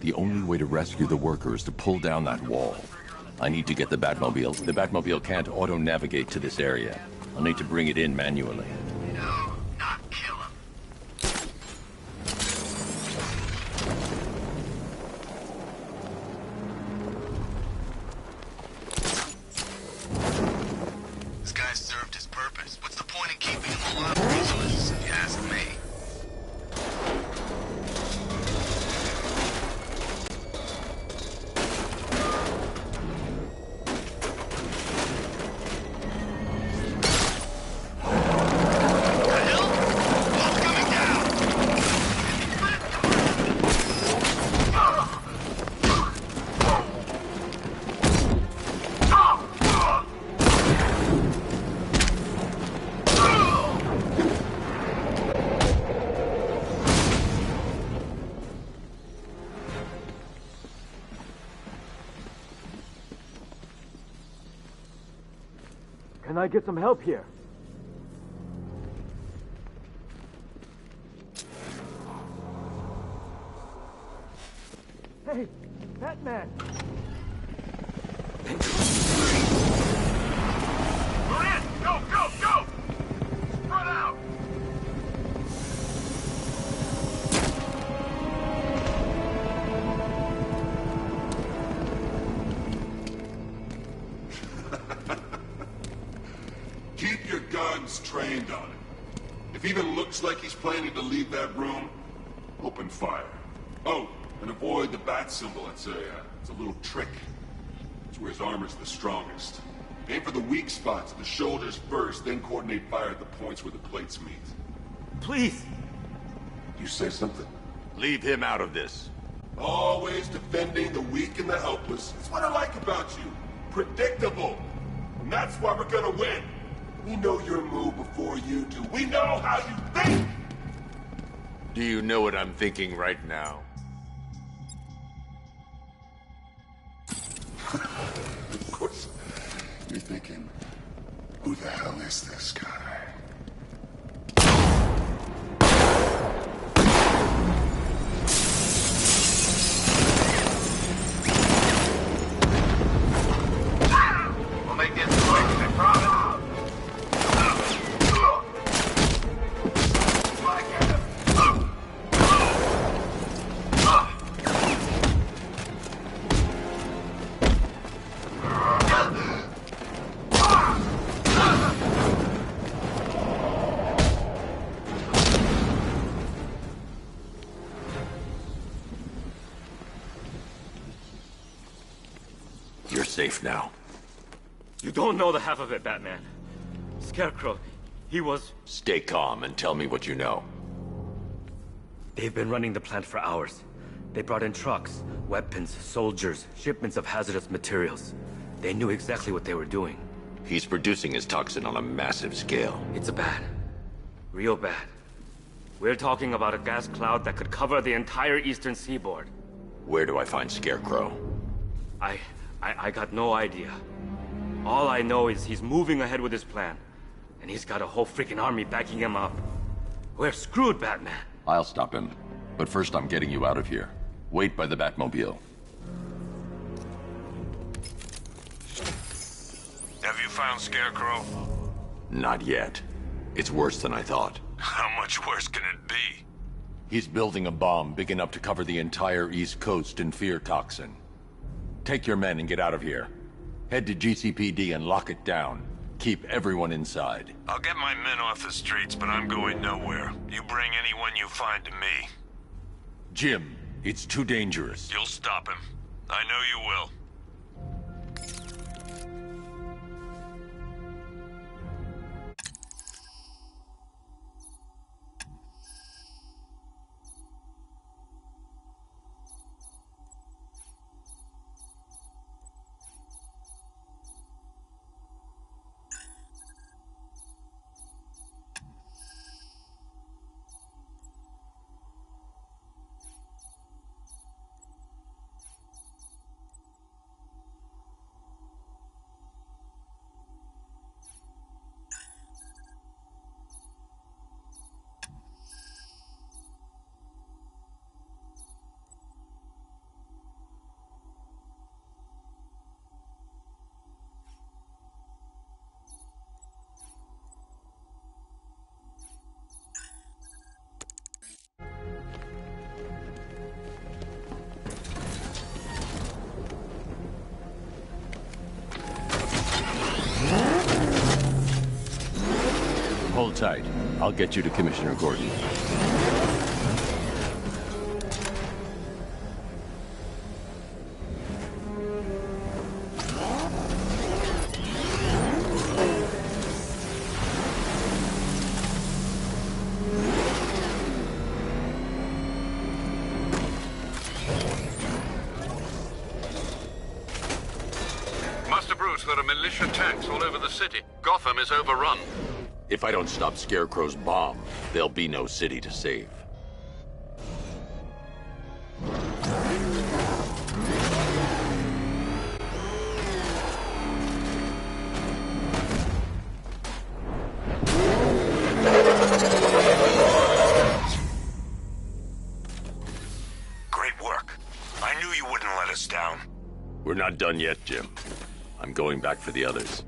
The only way to rescue the worker is to pull down that wall. I need to get the Batmobile. The Batmobile can't auto-navigate to this area. I'll need to bring it in manually. No, not kill him. This guy served his purpose. What's the point in keeping him alive? Useless, if you ask me. Can I get some help here? Hey, Batman! We're in! Go, go, go! Spread out! Keep your guns trained on him. If he even looks like he's planning to leave that room, open fire. Oh, and avoid the bat symbol. It's a little trick. It's where his armor's the strongest. Aim for the weak spots, the shoulders first, then coordinate fire at the points where the plates meet. Please! You say something? Leave him out of this. Always defending the weak and the helpless. That's what I like about you. Predictable. And that's why we're gonna win. We know your move before you do. We know how you think! Do you know what I'm thinking right now? Of course. You're thinking, who the hell is this guy? We'll make this quick, I promise. You're safe now. You don't know the half of it, Batman. Scarecrow, he was... Stay calm and tell me what you know. They've been running the plant for hours. They brought in trucks, weapons, soldiers, shipments of hazardous materials. They knew exactly what they were doing. He's producing his toxin on a massive scale. It's bad. Real bad. We're talking about a gas cloud that could cover the entire eastern seaboard. Where do I find Scarecrow? I got no idea. All I know is he's moving ahead with his plan. And he's got a whole freaking army backing him up. We're screwed, Batman. I'll stop him. But first I'm getting you out of here. Wait by the Batmobile. Have you found Scarecrow? Not yet. It's worse than I thought. How much worse can it be? He's building a bomb big enough to cover the entire East Coast in fear toxin. Take your men and get out of here. Head to GCPD and lock it down. Keep everyone inside. I'll get my men off the streets, but I'm going nowhere. You bring anyone you find to me. Jim, it's too dangerous. You'll stop him. I know you will. tight. I'll get you to Commissioner Gordon. There are militia tanks all over the city. Gotham is overrun. If I don't stop Scarecrow's bomb, there'll be no city to save. Great work. I knew you wouldn't let us down. We're not done yet, Jim. I'm going back for the others.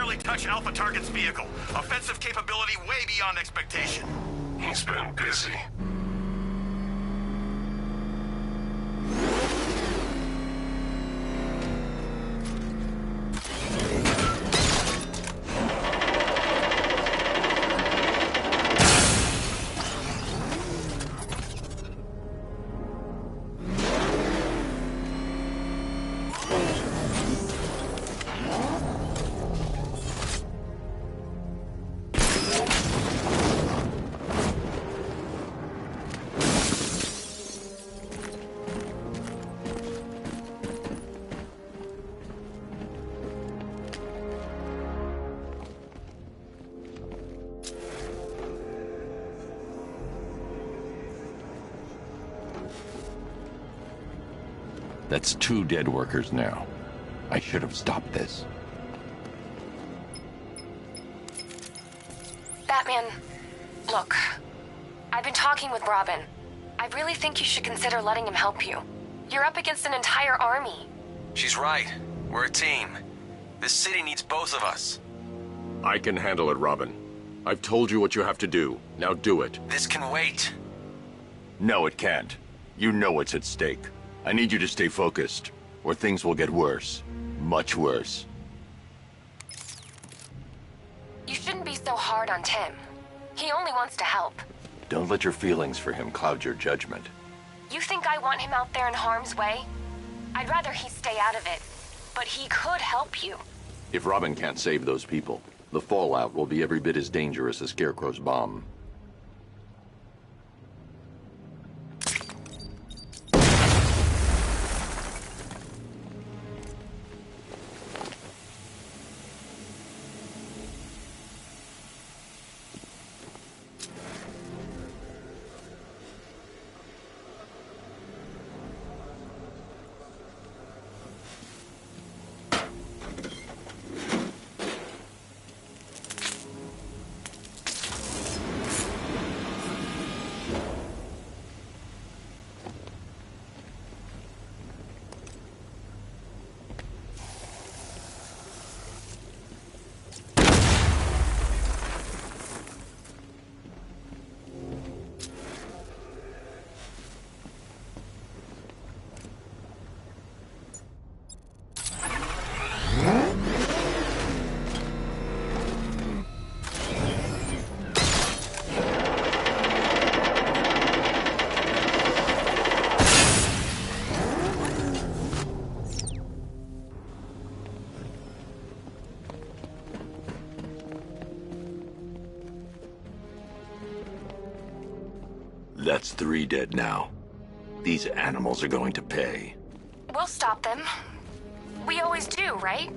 barely touch Alpha Target's vehicle. Offensive capability way beyond expectation. He's been busy. That's 2 dead workers now. I should have stopped this. Batman, look. I've been talking with Robin. I really think you should consider letting him help you. You're up against an entire army. She's right. We're a team. This city needs both of us. I can handle it, Robin. I've told you what you have to do. Now do it. This can wait. No, it can't. You know what's at stake. I need you to stay focused, or things will get worse. Much worse. You shouldn't be so hard on Tim. He only wants to help. Don't let your feelings for him cloud your judgment. You think I want him out there in harm's way? I'd rather he stay out of it. But he could help you. If Robin can't save those people, the fallout will be every bit as dangerous as Scarecrow's bomb. That's 3 dead now. These animals are going to pay. We'll stop them. We always do, right?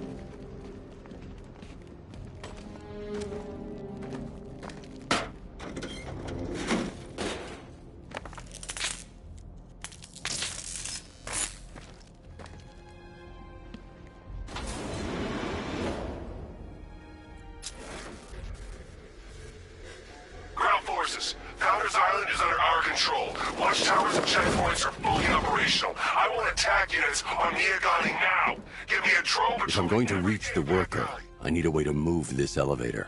Ground forces, Founders Island is under our control. Watchtowers and checkpoints are fully operational. I want attack units on Miagani now. Give me a drone. If I'm going to reach the worker, I need a way to move this elevator.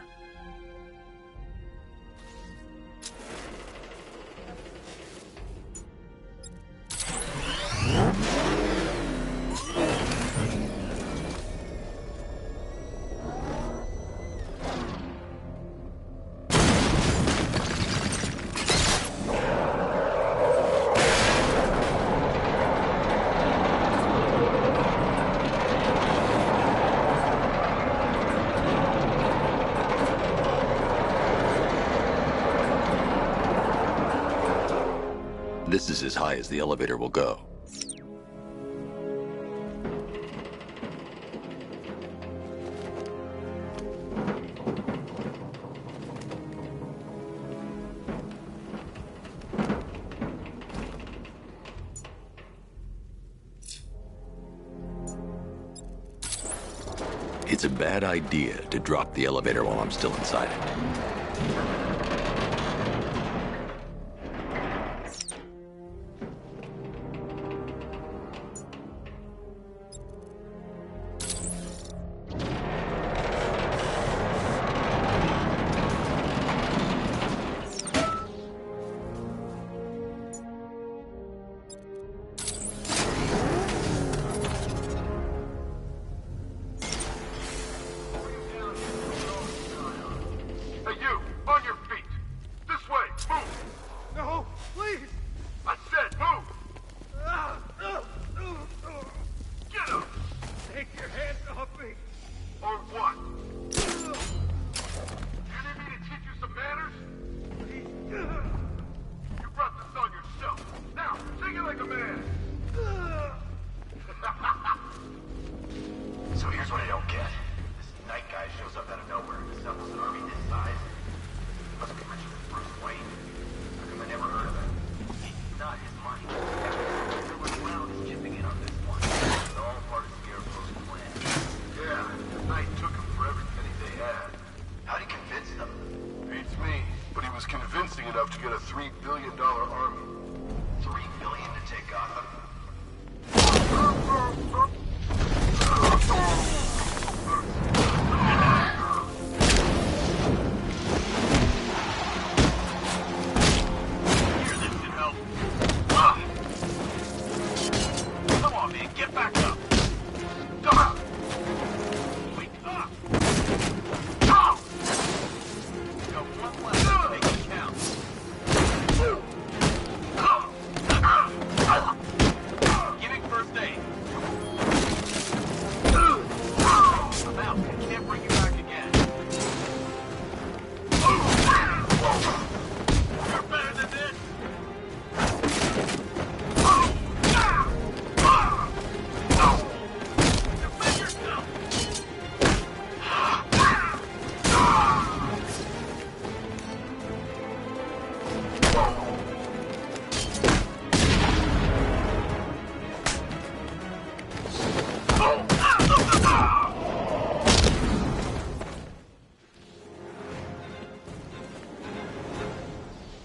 This is as high as the elevator will go. It's a bad idea to drop the elevator while I'm still inside it.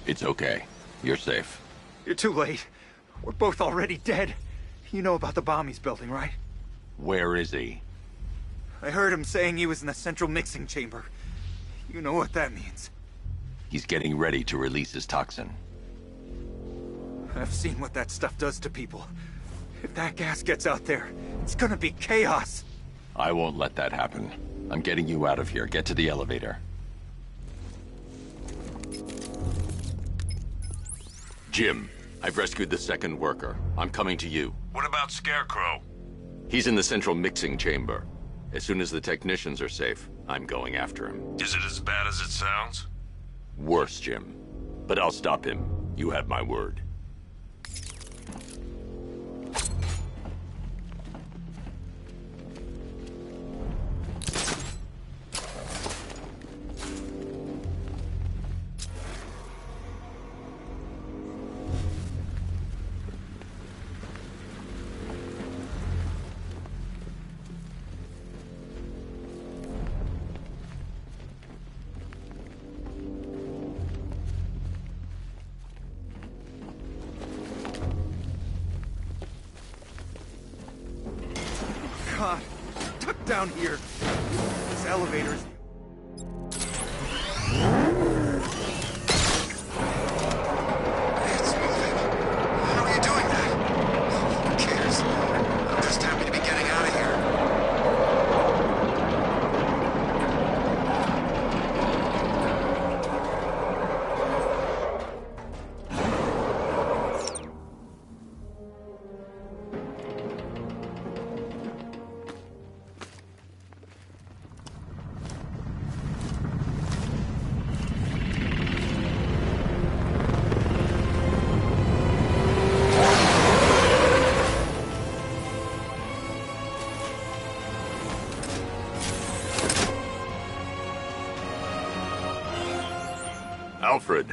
It's okay. You're safe. You're too late. We're both already dead. You know about the bomb he's building, right? Where is he? I heard him saying he was in the central mixing chamber. You know what that means. He's getting ready to release his toxin. I've seen what that stuff does to people. If that gas gets out there, it's gonna be chaos. I won't let that happen. I'm getting you out of here. Get to the elevator. Jim, I've rescued the second worker. I'm coming to you. What about Scarecrow? He's in the central mixing chamber. As soon as the technicians are safe, I'm going after him. Is it as bad as it sounds? Worse, Jim. But I'll stop him. You have my word. God, tuck down here. This elevator's... It's moving. How are you doing that? Who cares? I'm just happy to be getting out of here. Alfred.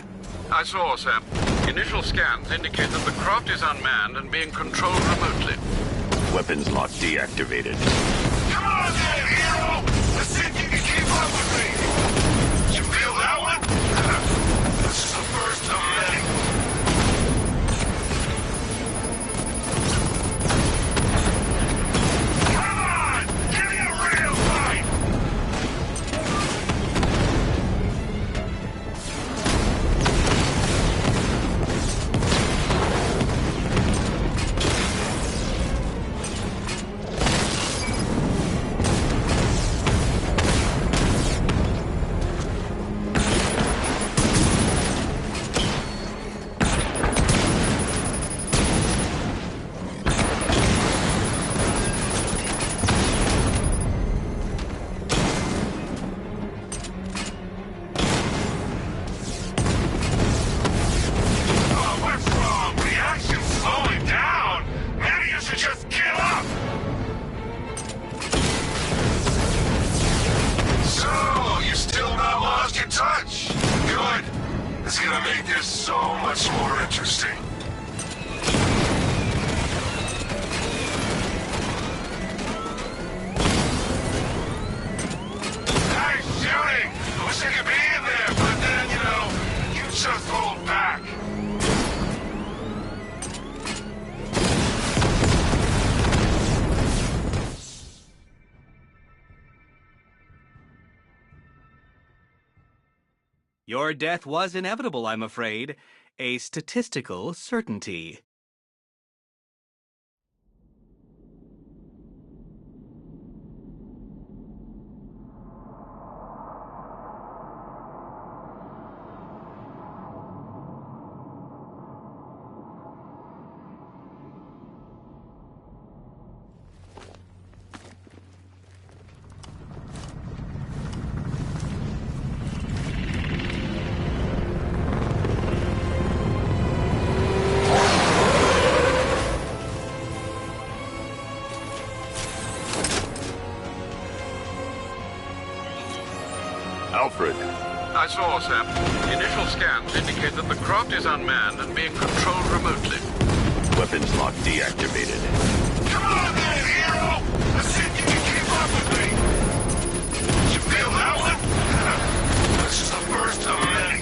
I saw, sir. Initial scans indicate that the craft is unmanned and being controlled remotely. Weapons lock deactivated. Come on then, hero! Let's see if you can keep up with me! You feel that one? This is the first of many. Come on! Give me a real fight! It's gonna make this so much more interesting. Nice shooting! I wish I could be in there, but then, you just hold back. Your death was inevitable, I'm afraid. A statistical certainty. Alfred. I saw, sir. Initial scans indicate that the craft is unmanned and being controlled remotely. Weapons lock deactivated. Come on then, hero! Let's see if you can keep up with me! You feel that one? This is the first of many.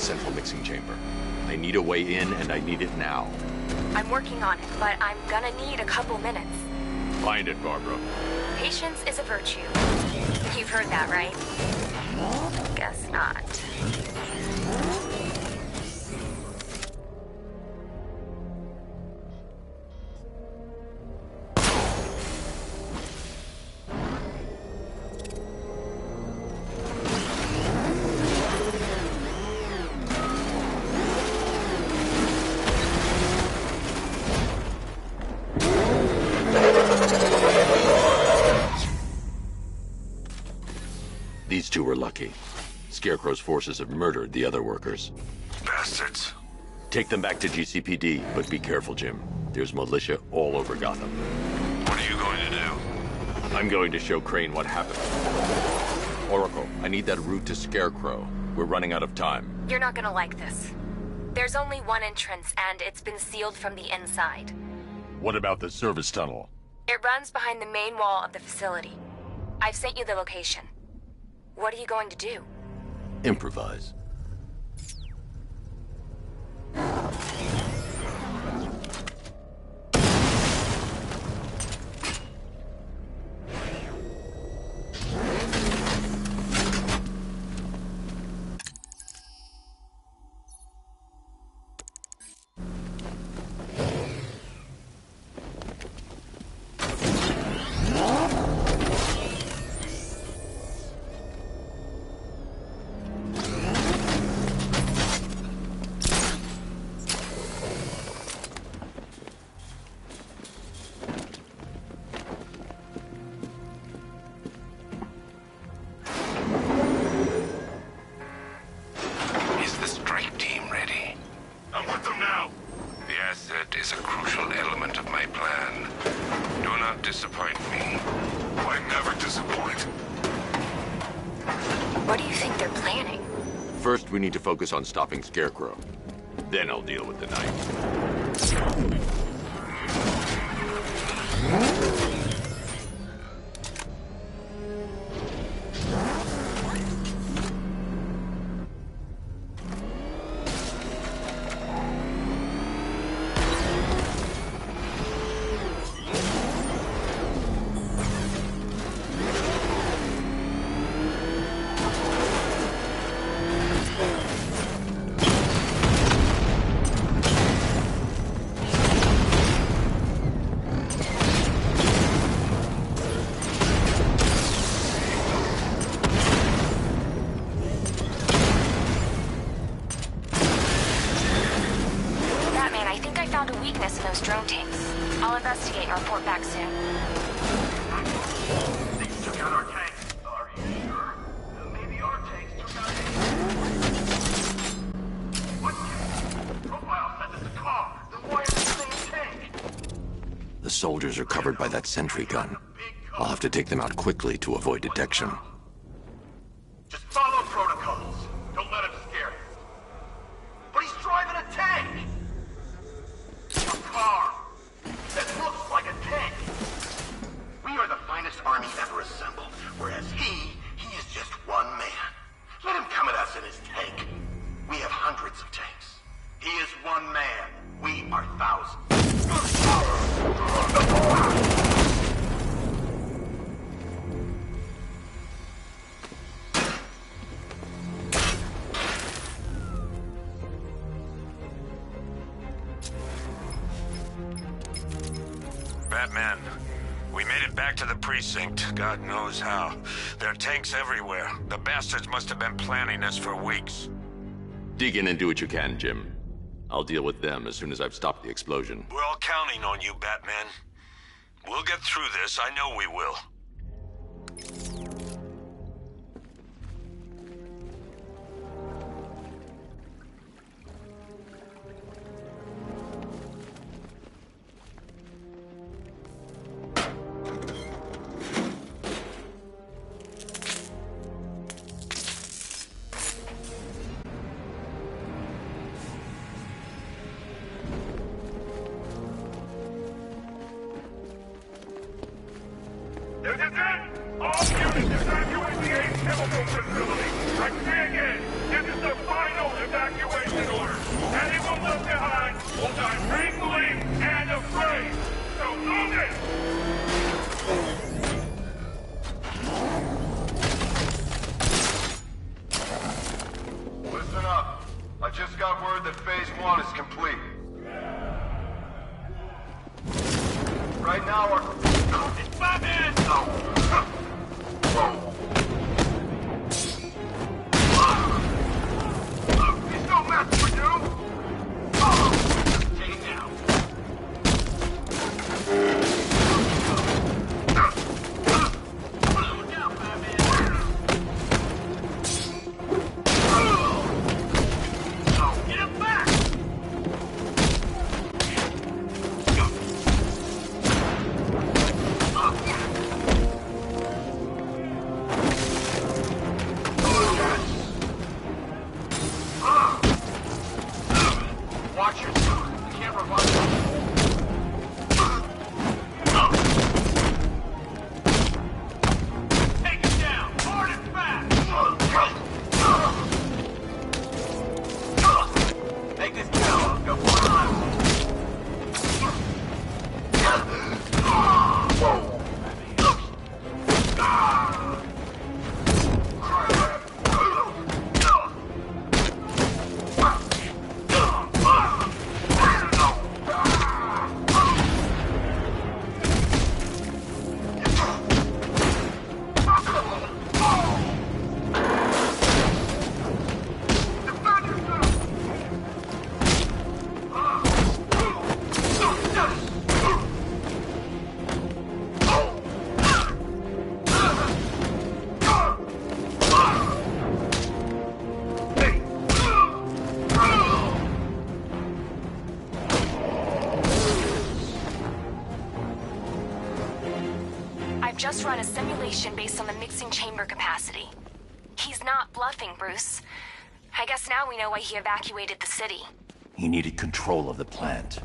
central mixing chamber. I need a way in, and I need it now. I'm working on it, but I'm gonna need a couple minutes. Find it, Barbara. Patience is a virtue. You've heard that, right? Guess not. These two were lucky. Scarecrow's forces have murdered the other workers. Bastards. Take them back to GCPD, but be careful, Jim. There's militia all over Gotham. What are you going to do? I'm going to show Crane what happened. Oracle, I need that route to Scarecrow. We're running out of time. You're not gonna like this. There's only one entrance, and it's been sealed from the inside. What about the service tunnel? It runs behind the main wall of the facility. I've sent you the location. What are you going to do? Improvise. First, we need to focus on stopping Scarecrow. Then I'll deal with the knife. Drone tanks. I'll investigate and report back soon. These took out our tanks. Are you sure? Maybe our tanks took out What? Profile said it's a car. Then why is it the same tank? The soldiers are covered by that sentry gun. I'll have to take them out quickly to avoid detection. Just follow protocols. Don't let him scare you. But he's driving a tank! A car that looks like a tank. We are the finest army ever assembled, whereas he is just one man. Let him come at us in his tank. We have hundreds of tanks. He is one man. We are thousands. Batman, we made it back to the precinct, God knows how. There are tanks everywhere. The bastards must have been planning this for weeks. Dig in and do what you can, Jim. I'll deal with them as soon as I've stopped the explosion. We're all counting on you, Batman. We'll get through this, I know we will. This is it! All units evacuate the Ace Chemical Facility! I say again, this is the final evacuation! just got word that Phase 1 is complete. Right now, our... It's Batman! Whoa! He's no match for you! Take it down. Look out, Batman! Get him back! Watch yourself. You can't revive him. Take it down. Hard and fast. Take this down. Go for it. I've just run a simulation based on the mixing chamber capacity. He's not bluffing, Bruce. I guess now we know why he evacuated the city. He needed control of the plant.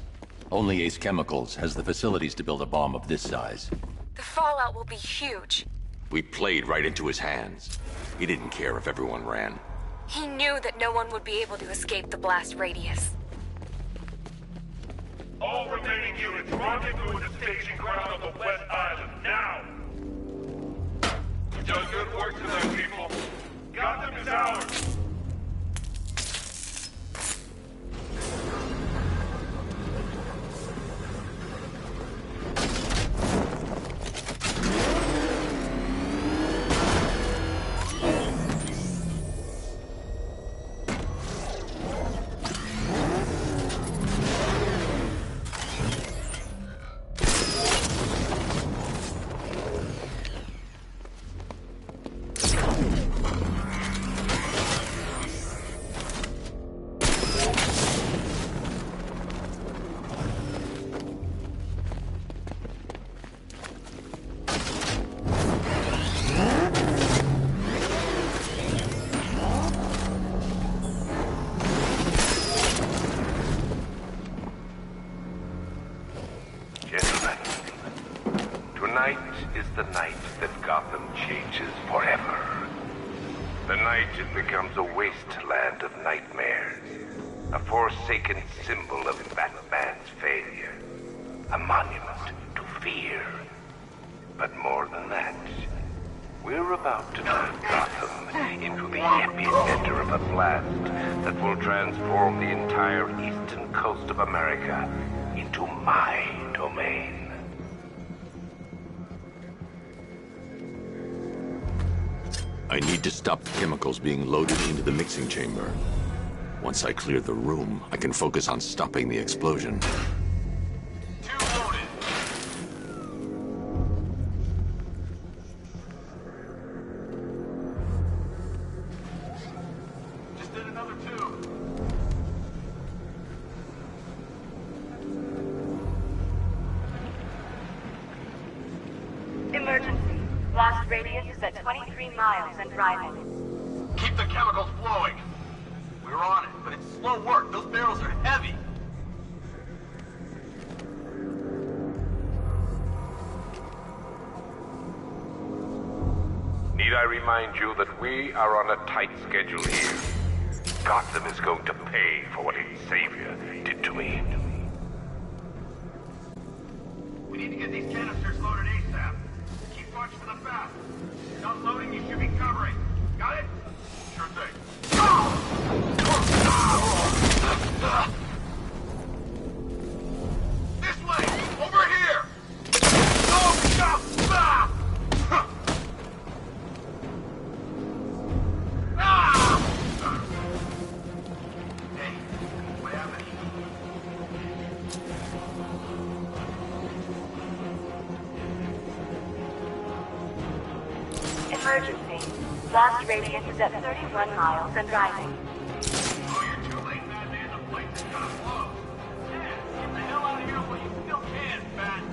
Only Ace Chemicals has the facilities to build a bomb of this size. The fallout will be huge. We played right into his hands. He didn't care if everyone ran. He knew that no one would be able to escape the blast radius. All remaining units rendezvous at the staging ground on the West Island, now! You've done good work tonight, people. Gotham is ours! Tonight is the night that Gotham changes forever. The night it becomes a wasteland of nightmares. A forsaken symbol of Batman's failure. A monument to fear. But more than that, we're about to turn Gotham into the epicenter of a blast that will transform the entire eastern coast of America into my domain. I need to stop the chemicals being loaded into the mixing chamber. Once I clear the room, I can focus on stopping the explosion. Just did another two. Emergency. Blast radius is at 23 miles and driving. Keep the chemicals flowing. We're on it, but it's slow work. Those barrels are heavy. Need I remind you that we are on a tight schedule here? Gotham is going to pay for what its savior did to me. We need to get these canisters loaded ASAP. Keep watch for the fast. Not loading, you should be covering. Got it? Sure thing. Emergency. Blast radius is at 31 miles and rising. Oh, you're too late, Batman. The place is gonna blow. Yeah, get the hell out of here while you still can, Bat.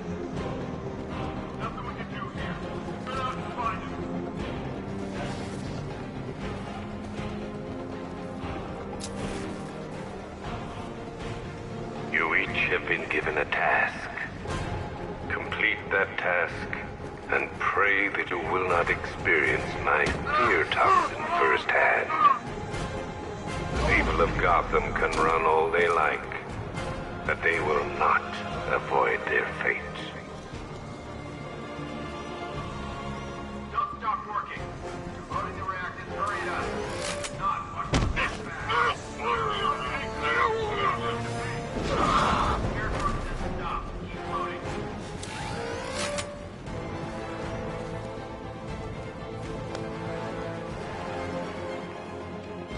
Nothing we can do here. Get out and find him. You each have been given a task. Complete that task, and pray that you will not experience my fear toxin firsthand. People of Gotham can run all they like, but they will not avoid their fate. Don't stop working. You're loading the reactors. Hurry it up. Not watch the back. Air truck doesn't stop. Keep loading.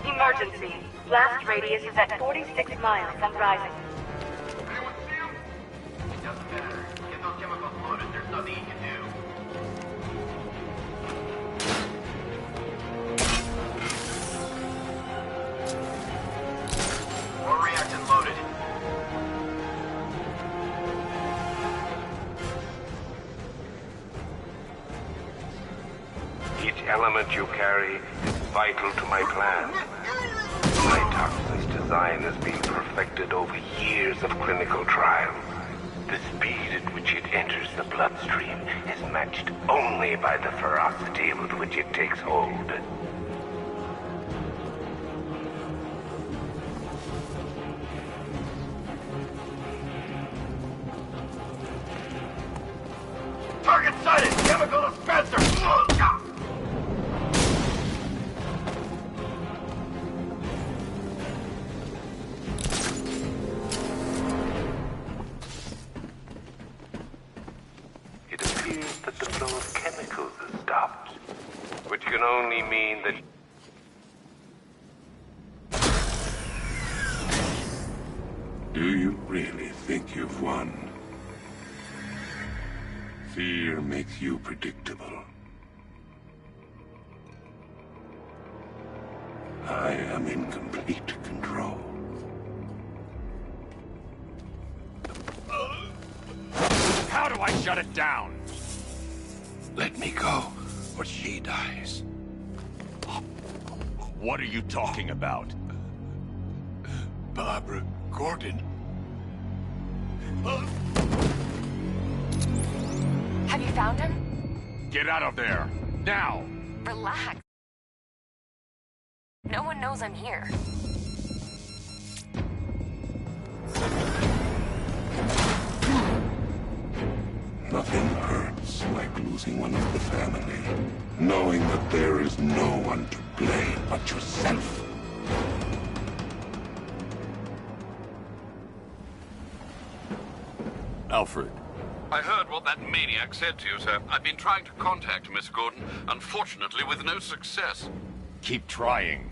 Emergency. Blast radius is at 46 miles and rising. Anyone see him? It doesn't matter. Get those chemicals loaded. There's nothing you can do. More reactant loaded. Each element you carry is vital to my plan. My toxin's design has been perfected over years of clinical trials. The speed at which it enters the bloodstream is matched only by the ferocity with which it takes hold. Target sighted! Chemical dispenser! It appears that the flow of chemicals has stopped, which can only mean that... Do you really think you've won? Fear makes you predictable. I am in complete control. How do I shut it down? Let me go, or she dies. What are you talking about? Barbara Gordon. Have you found him? Get out of there! Now! Relax. No one knows I'm here. Nothing hurts like losing one of the family. Knowing that there is no one to blame but yourself. Alfred. I heard what that maniac said to you, sir. I've been trying to contact Miss Gordon, unfortunately with no success. Keep trying.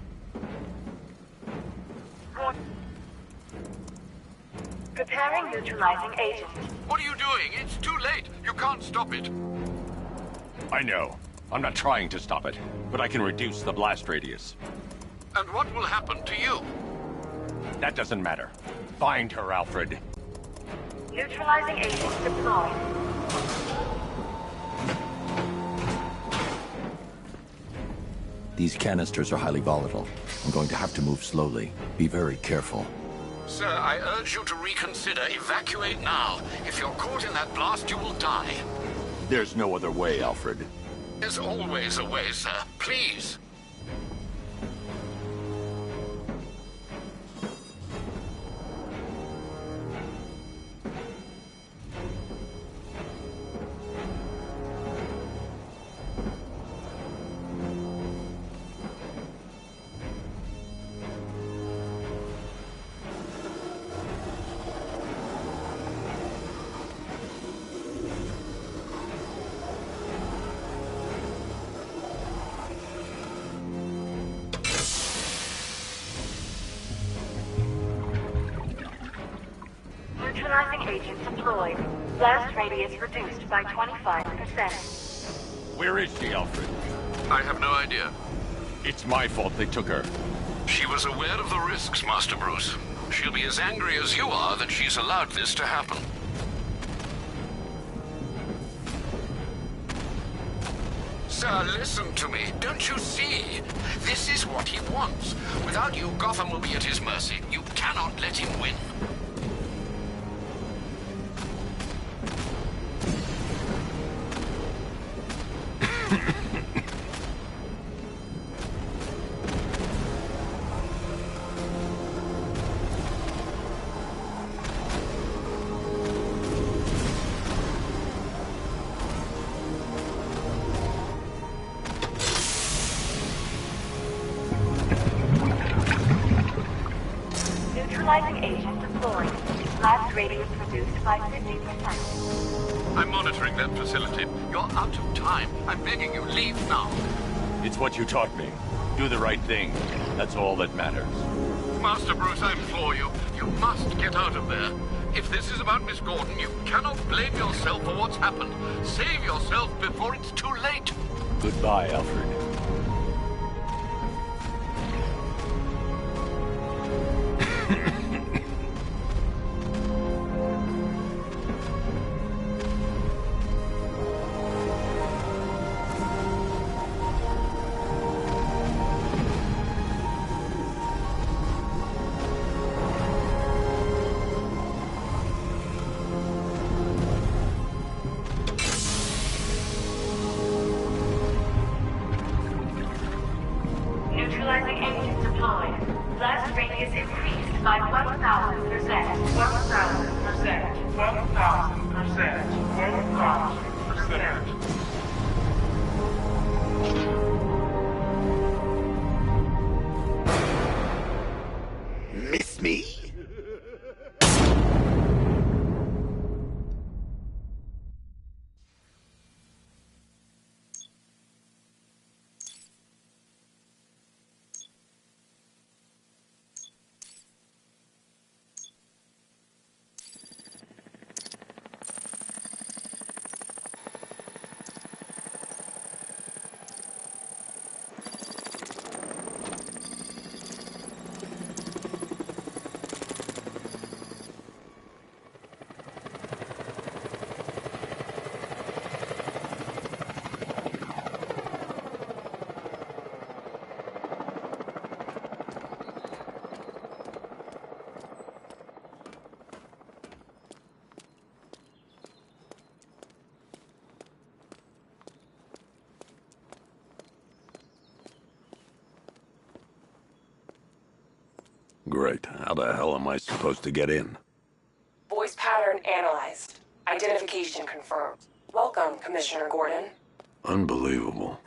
Preparing neutralizing agent. What are you doing? It's too late. You can't stop it. I know. I'm not trying to stop it, but I can reduce the blast radius. And what will happen to you? That doesn't matter. Find her, Alfred. Neutralizing agent deployed. These canisters are highly volatile. I'm going to have to move slowly. Be very careful. Sir, I urge you to reconsider. Evacuate now. If you're caught in that blast, you will die. There's no other way, Alfred. There's always a way, sir. Please. Neutralizing agent deployed. Blast radius reduced by 25%. Where is she, Alfred? I have no idea. It's my fault they took her. She was aware of the risks, Master Bruce. She'll be as angry as you are that she's allowed this to happen. Sir, listen to me. Don't you see? This is what he wants. Without you, Gotham will be at his mercy. You cannot let him win. Neutralizing agent deployed. Blast radius reduced by 50%. I'm monitoring that facility. You're out of time. I'm begging you, leave now. It's what you taught me. Do the right thing. That's all that matters. Master Bruce, I implore you. You must get out of there. If this is about Miss Gordon, you cannot blame yourself for what's happened. Save yourself before it's too late. Goodbye, Alfred. Neutralizing agent deployed. Blast radius increased by 1,000%. 1,000%. 1,000%. 1,000%. Miss me? Great. How the hell am I supposed to get in? Voice pattern analyzed. Identification confirmed. Welcome, Commissioner Gordon. Unbelievable.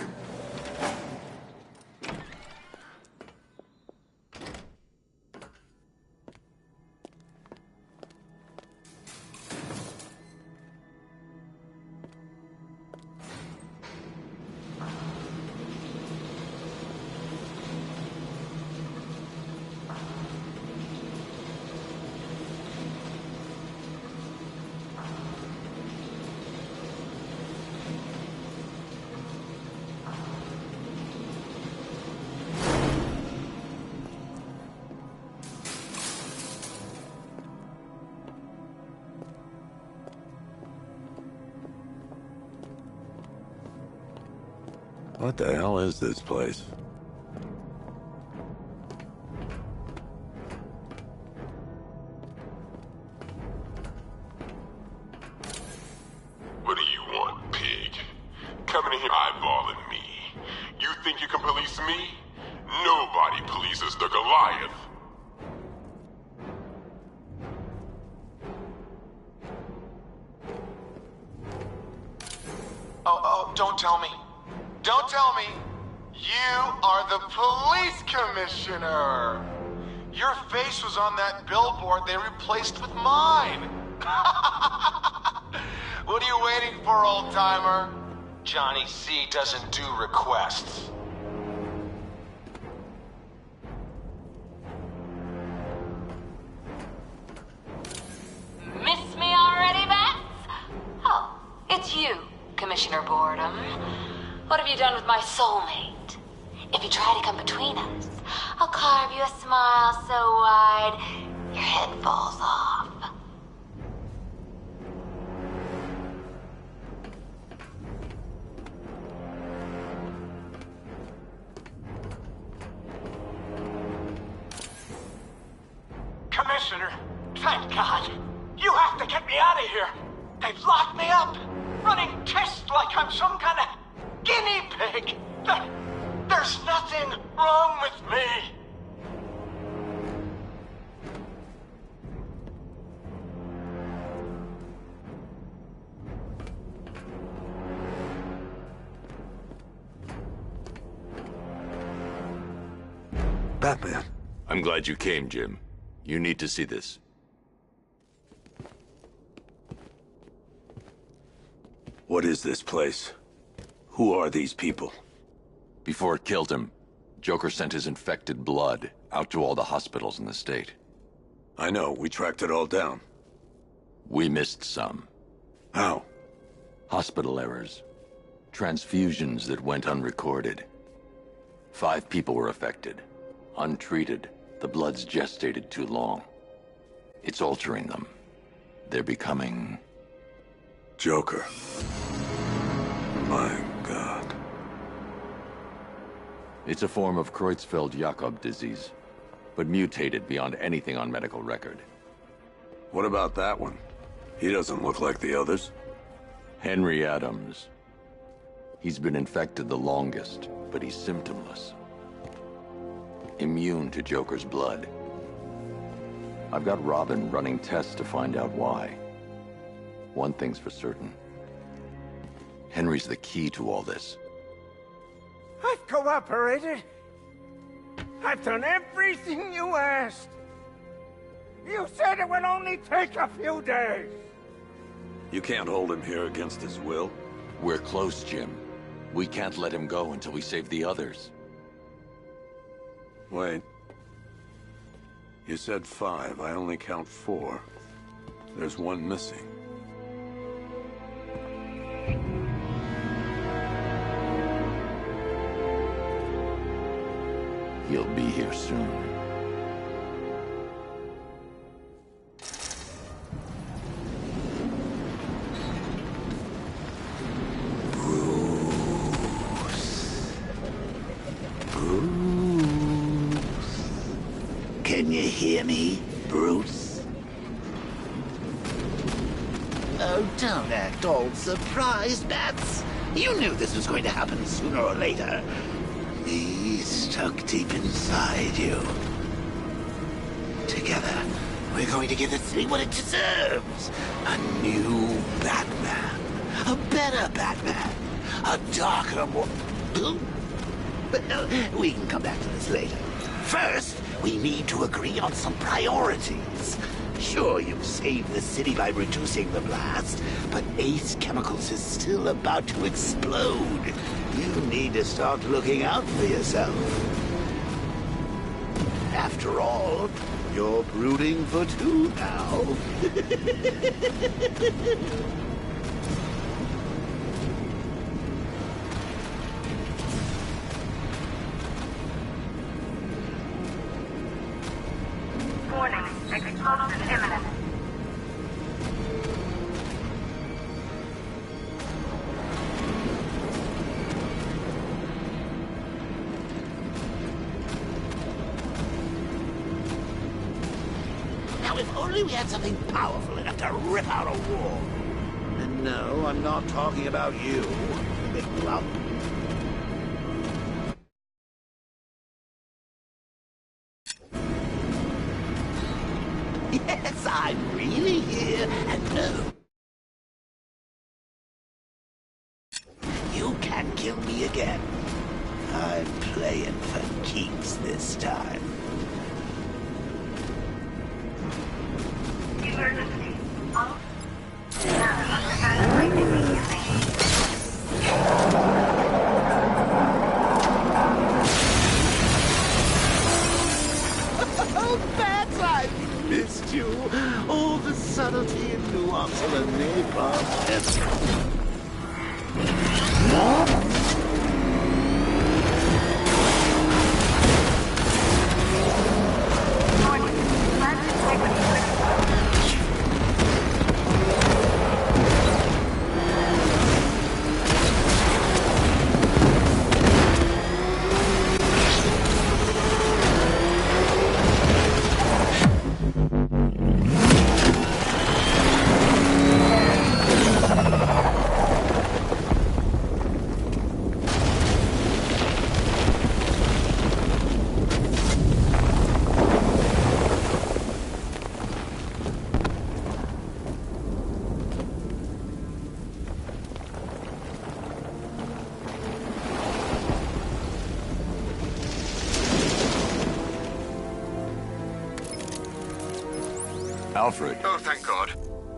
What the hell is this place? What do you want, pig? Coming in here eyeballing me. You think you can police me? Nobody polices the Goliath. Oh, don't tell me. Don't tell me. You are the police commissioner. Your face was on that billboard they replaced with mine. What are you waiting for, old-timer? Johnny C doesn't do requests. Miss me already, Bats? Oh, it's you, Commissioner Boredom. What have you done with my soulmate? If you try to come between us, I'll carve you a smile so wide, your head falls off. Commissioner, thank God. You have to get me out of here. They've locked me up, running tests like I'm some kind of guinea pig. There's nothing wrong with me. Batman. I'm glad you came, Jim. You need to see this. What is this place? Who are these people? Before it killed him, Joker sent his infected blood out to all the hospitals in the state. I know, we tracked it all down. We missed some. How? Hospital errors. Transfusions that went unrecorded. 5 people were affected. Untreated, the blood's gestated too long. It's altering them. They're becoming... Joker. My God. It's a form of Creutzfeldt-Jakob disease, but mutated beyond anything on medical record. What about that one? He doesn't look like the others. Henry Adams. He's been infected the longest, but he's symptomless. Immune to Joker's blood. I've got Robin running tests to find out why. One thing's for certain. Henry's the key to all this. I've cooperated. I've done everything you asked. You said it would only take a few days. You can't hold him here against his will. We're close, Jim. We can't let him go until we save the others. Wait. You said 5. I only count 4. There's one missing. He'll be here soon. Can you hear me, Bruce? Oh, don't act all surprised, Bats. You knew this was going to happen sooner or later. Me stuck deep inside you. Together, we're going to give the city what it deserves. A new Batman. A better Batman. A darker, more... Well, we can come back to this later. First, we need to agree on some priorities. Sure, you've saved the city by reducing the blast, but Ace Chemicals is still about to explode. You need to start looking out for yourself. After all, you're brooding for 2 now. Warning, explosion imminent. Now, if only we had something powerful enough to rip out a wall. And no, I'm not talking about you, big lump. Yes, I'm really here, and no. You can't kill me again. I'm playing for keeps this time. Emergency. Oh, Bats, I've missed you. All the subtlety and nuance of a napalm test. Alfred. Oh, thank God.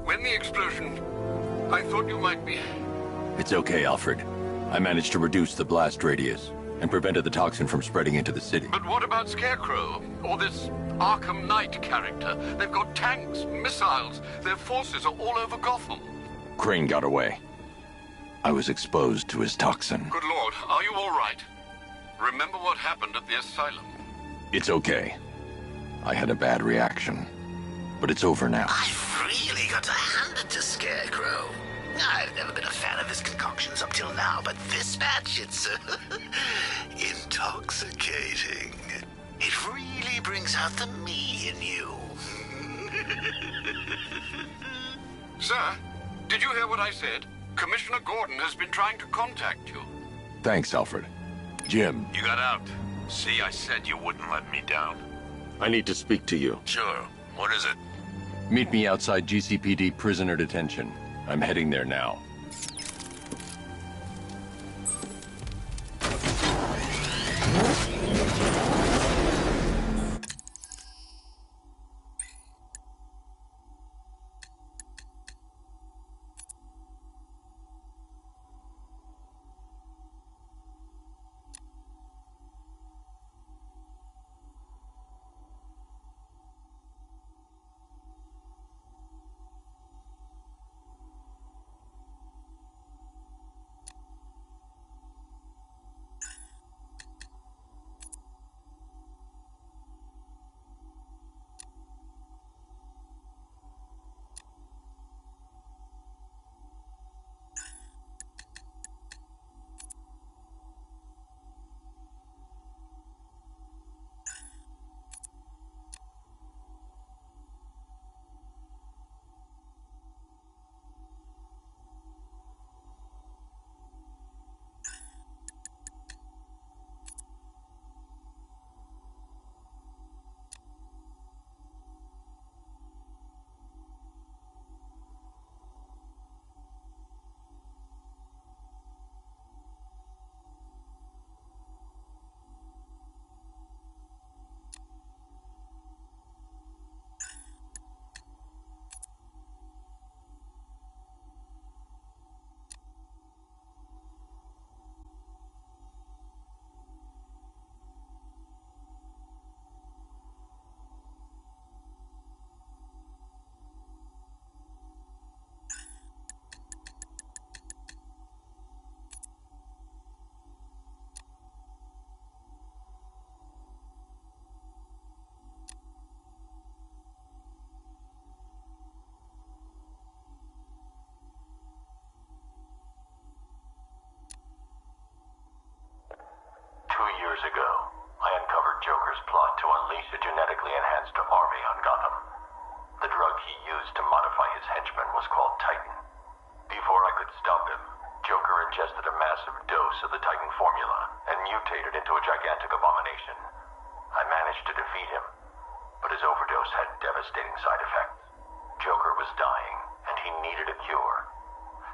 When the explosion... I thought you might be... It's okay, Alfred. I managed to reduce the blast radius and prevented the toxin from spreading into the city. But what about Scarecrow? Or this Arkham Knight character? They've got tanks, missiles. Their forces are all over Gotham. Crane got away. I was exposed to his toxin. Good Lord, are you all right? Remember what happened at the asylum? It's okay. I had a bad reaction. But it's over now. I've really got to hand it to Scarecrow. I've never been a fan of his concoctions up till now, but this match, it's intoxicating. It really brings out the me in you. Sir, did you hear what I said? Commissioner Gordon has been trying to contact you. Thanks, Alfred. Jim. You got out. See, I said you wouldn't let me down. I need to speak to you. Sure. What is it? Meet me outside GCPD prisoner detention. I'm heading there now. Years ago, I uncovered Joker's plot to unleash a genetically enhanced army on Gotham. The drug he used to modify his henchmen was called Titan. Before I could stop him, Joker ingested a massive dose of the Titan formula and mutated into a gigantic abomination. I managed to defeat him, but his overdose had devastating side effects. Joker was dying, and he needed a cure.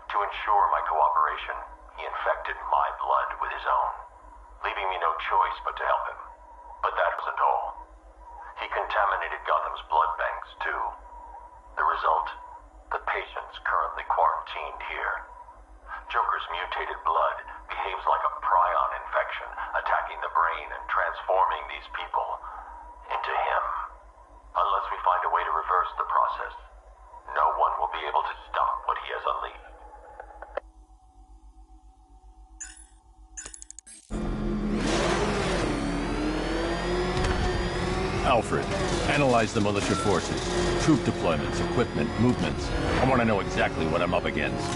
To ensure my cooperation, he infected my blood with his own, leaving me no choice but to help him. But that wasn't all. He contaminated Gotham's blood banks, too. The result? The patients currently quarantined here. Joker's mutated blood behaves like a prion infection, attacking the brain and transforming these people into him. Unless we find a way to reverse the process, no one will be able to stop what he has unleashed. Alfred, analyze the militia forces, troop deployments, equipment, movements. I want to know exactly what I'm up against.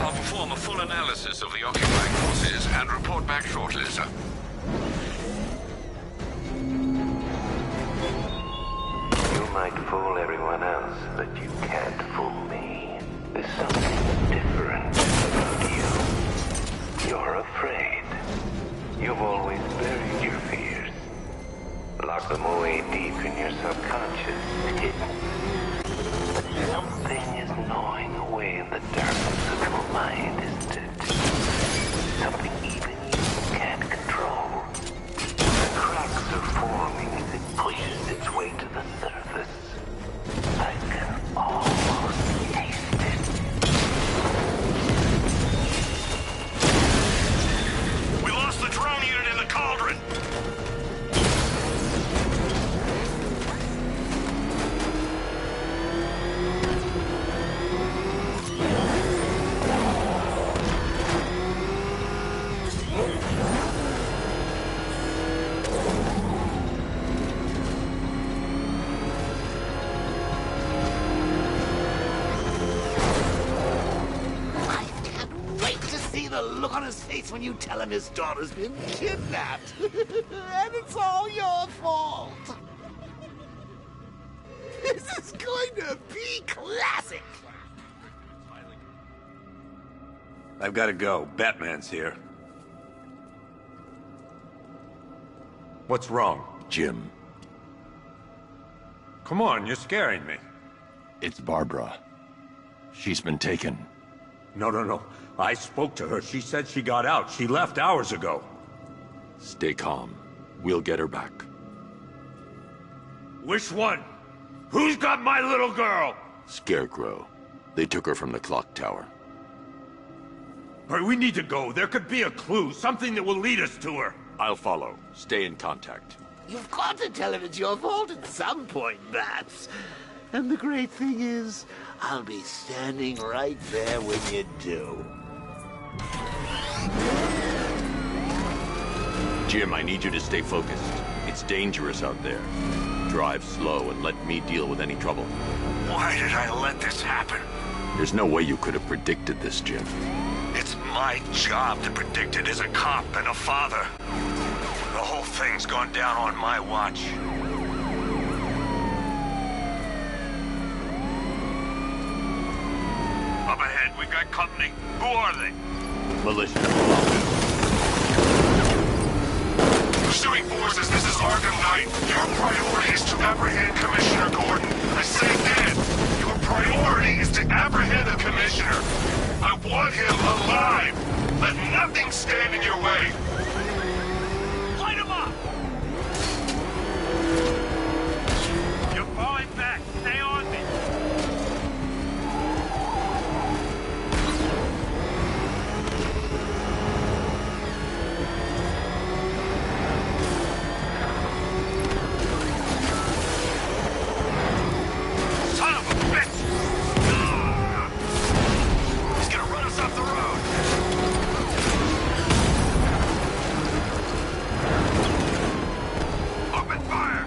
I'll perform a full analysis of the occupying forces and report back shortly, sir. You might fool everyone else, but you can't fool me. There's something different about you. You're afraid. You've always buried your fears. Lock them away deep in your subconscious, hidden. But something is gnawing away in the darkness of your mind, isn't it? Something even you can't control. The cracks are forming as it pushes its way to the surface. Like on his face when you tell him his daughter's been kidnapped. And it's all your fault. This is going to be classic. I've got to go. Batman's here. What's wrong, Jim? Come on, you're scaring me. It's Barbara. She's been taken. No. I spoke to her. She said she got out. She left hours ago. Stay calm. We'll get her back. Which one? Who's got my little girl? Scarecrow. They took her from the clock tower. All right, we need to go. There could be a clue, something that will lead us to her. I'll follow. Stay in contact. You've got to tell him it's your fault at some point, Bats. And the great thing is, I'll be standing right there when you do. Jim, I need you to stay focused. It's dangerous out there. Drive slow and let me deal with any trouble. Why did I let this happen? There's no way you could have predicted this, Jim. It's my job to predict it as a cop and a father. The whole thing's gone down on my watch. Up ahead, we've got company. Who are they? Militia. Pursuing forces, this is Arkham Knight. Your priority is to apprehend Commissioner Gordon. I say again, your priority is to apprehend the Commissioner. I want him alive. Let nothing stand in your way. Light him up! You're falling back. Stay on me. Son of a bitch! He's gonna run us off the road. Open fire!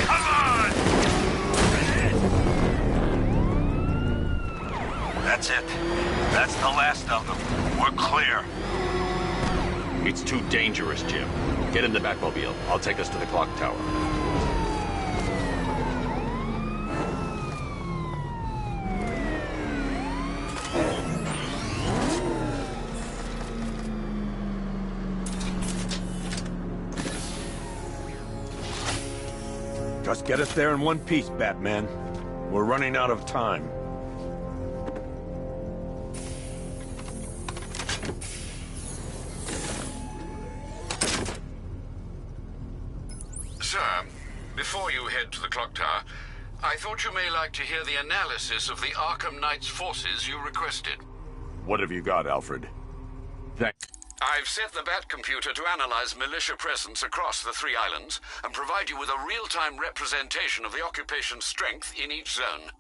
Come on! That's it. That's the last of them. We're clear. It's too dangerous, Jim. Get in the Batmobile. I'll take us to the clock tower. Just get us there in one piece, Batman. We're running out of time. Sir, before you head to the clock tower, I thought you may like to hear the analysis of the Arkham Knight's forces you requested. What have you got, Alfred? I've set the Bat computer to analyze militia presence across the 3 islands and provide you with a real-time representation of the occupation's strength in each zone.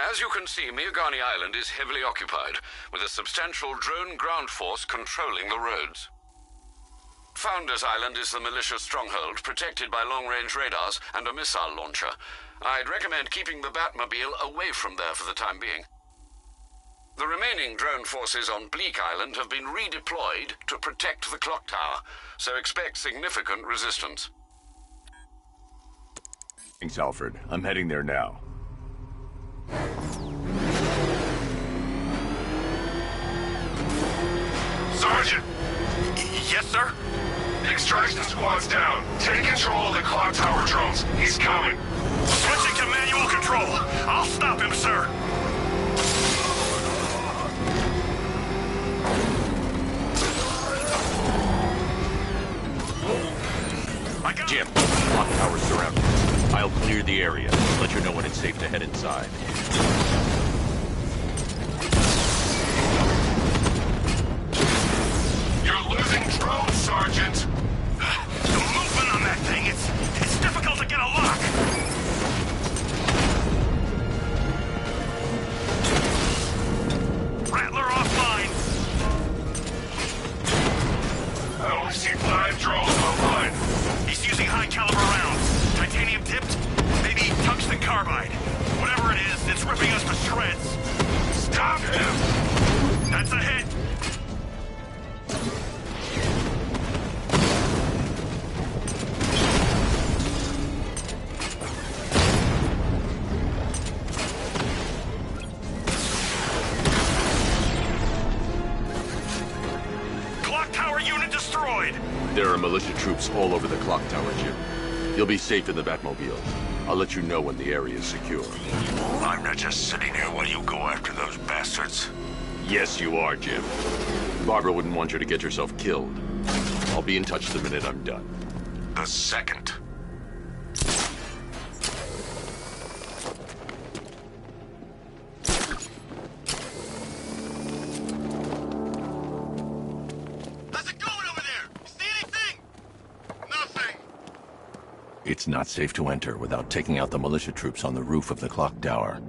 As you can see, Miagani Island is heavily occupied, with a substantial drone ground force controlling the roads. Founders Island is the militia stronghold, protected by long-range radars and a missile launcher. I'd recommend keeping the Batmobile away from there for the time being. The remaining drone forces on Bleak Island have been redeployed to protect the clock tower, so expect significant resistance. Thanks, Alfred. I'm heading there now. Sergeant! Yes, sir? The extraction squad's down. Take control of the clock tower drones. He's coming. Switching to manual control. I'll stop him, sir. Jim, clock tower's surrounded. I'll clear the area. Let you know when it's safe to head inside. You're losing drones, Sergeant. The movement on that thing, it's difficult to get a lock. Rattler offline. I only see 5 drones online. He's using That's a hit! Clock tower unit destroyed! There are militia troops all over the clock tower, Jim. You'll be safe in the Batmobile. I'll let you know when the area is secure. I'm not just sitting here while you go after those bastards. Yes, you are, Jim. Barbara wouldn't want you to get yourself killed. I'll be in touch the minute I'm done. The second. It's not safe to enter without taking out the militia troops on the roof of the clock tower.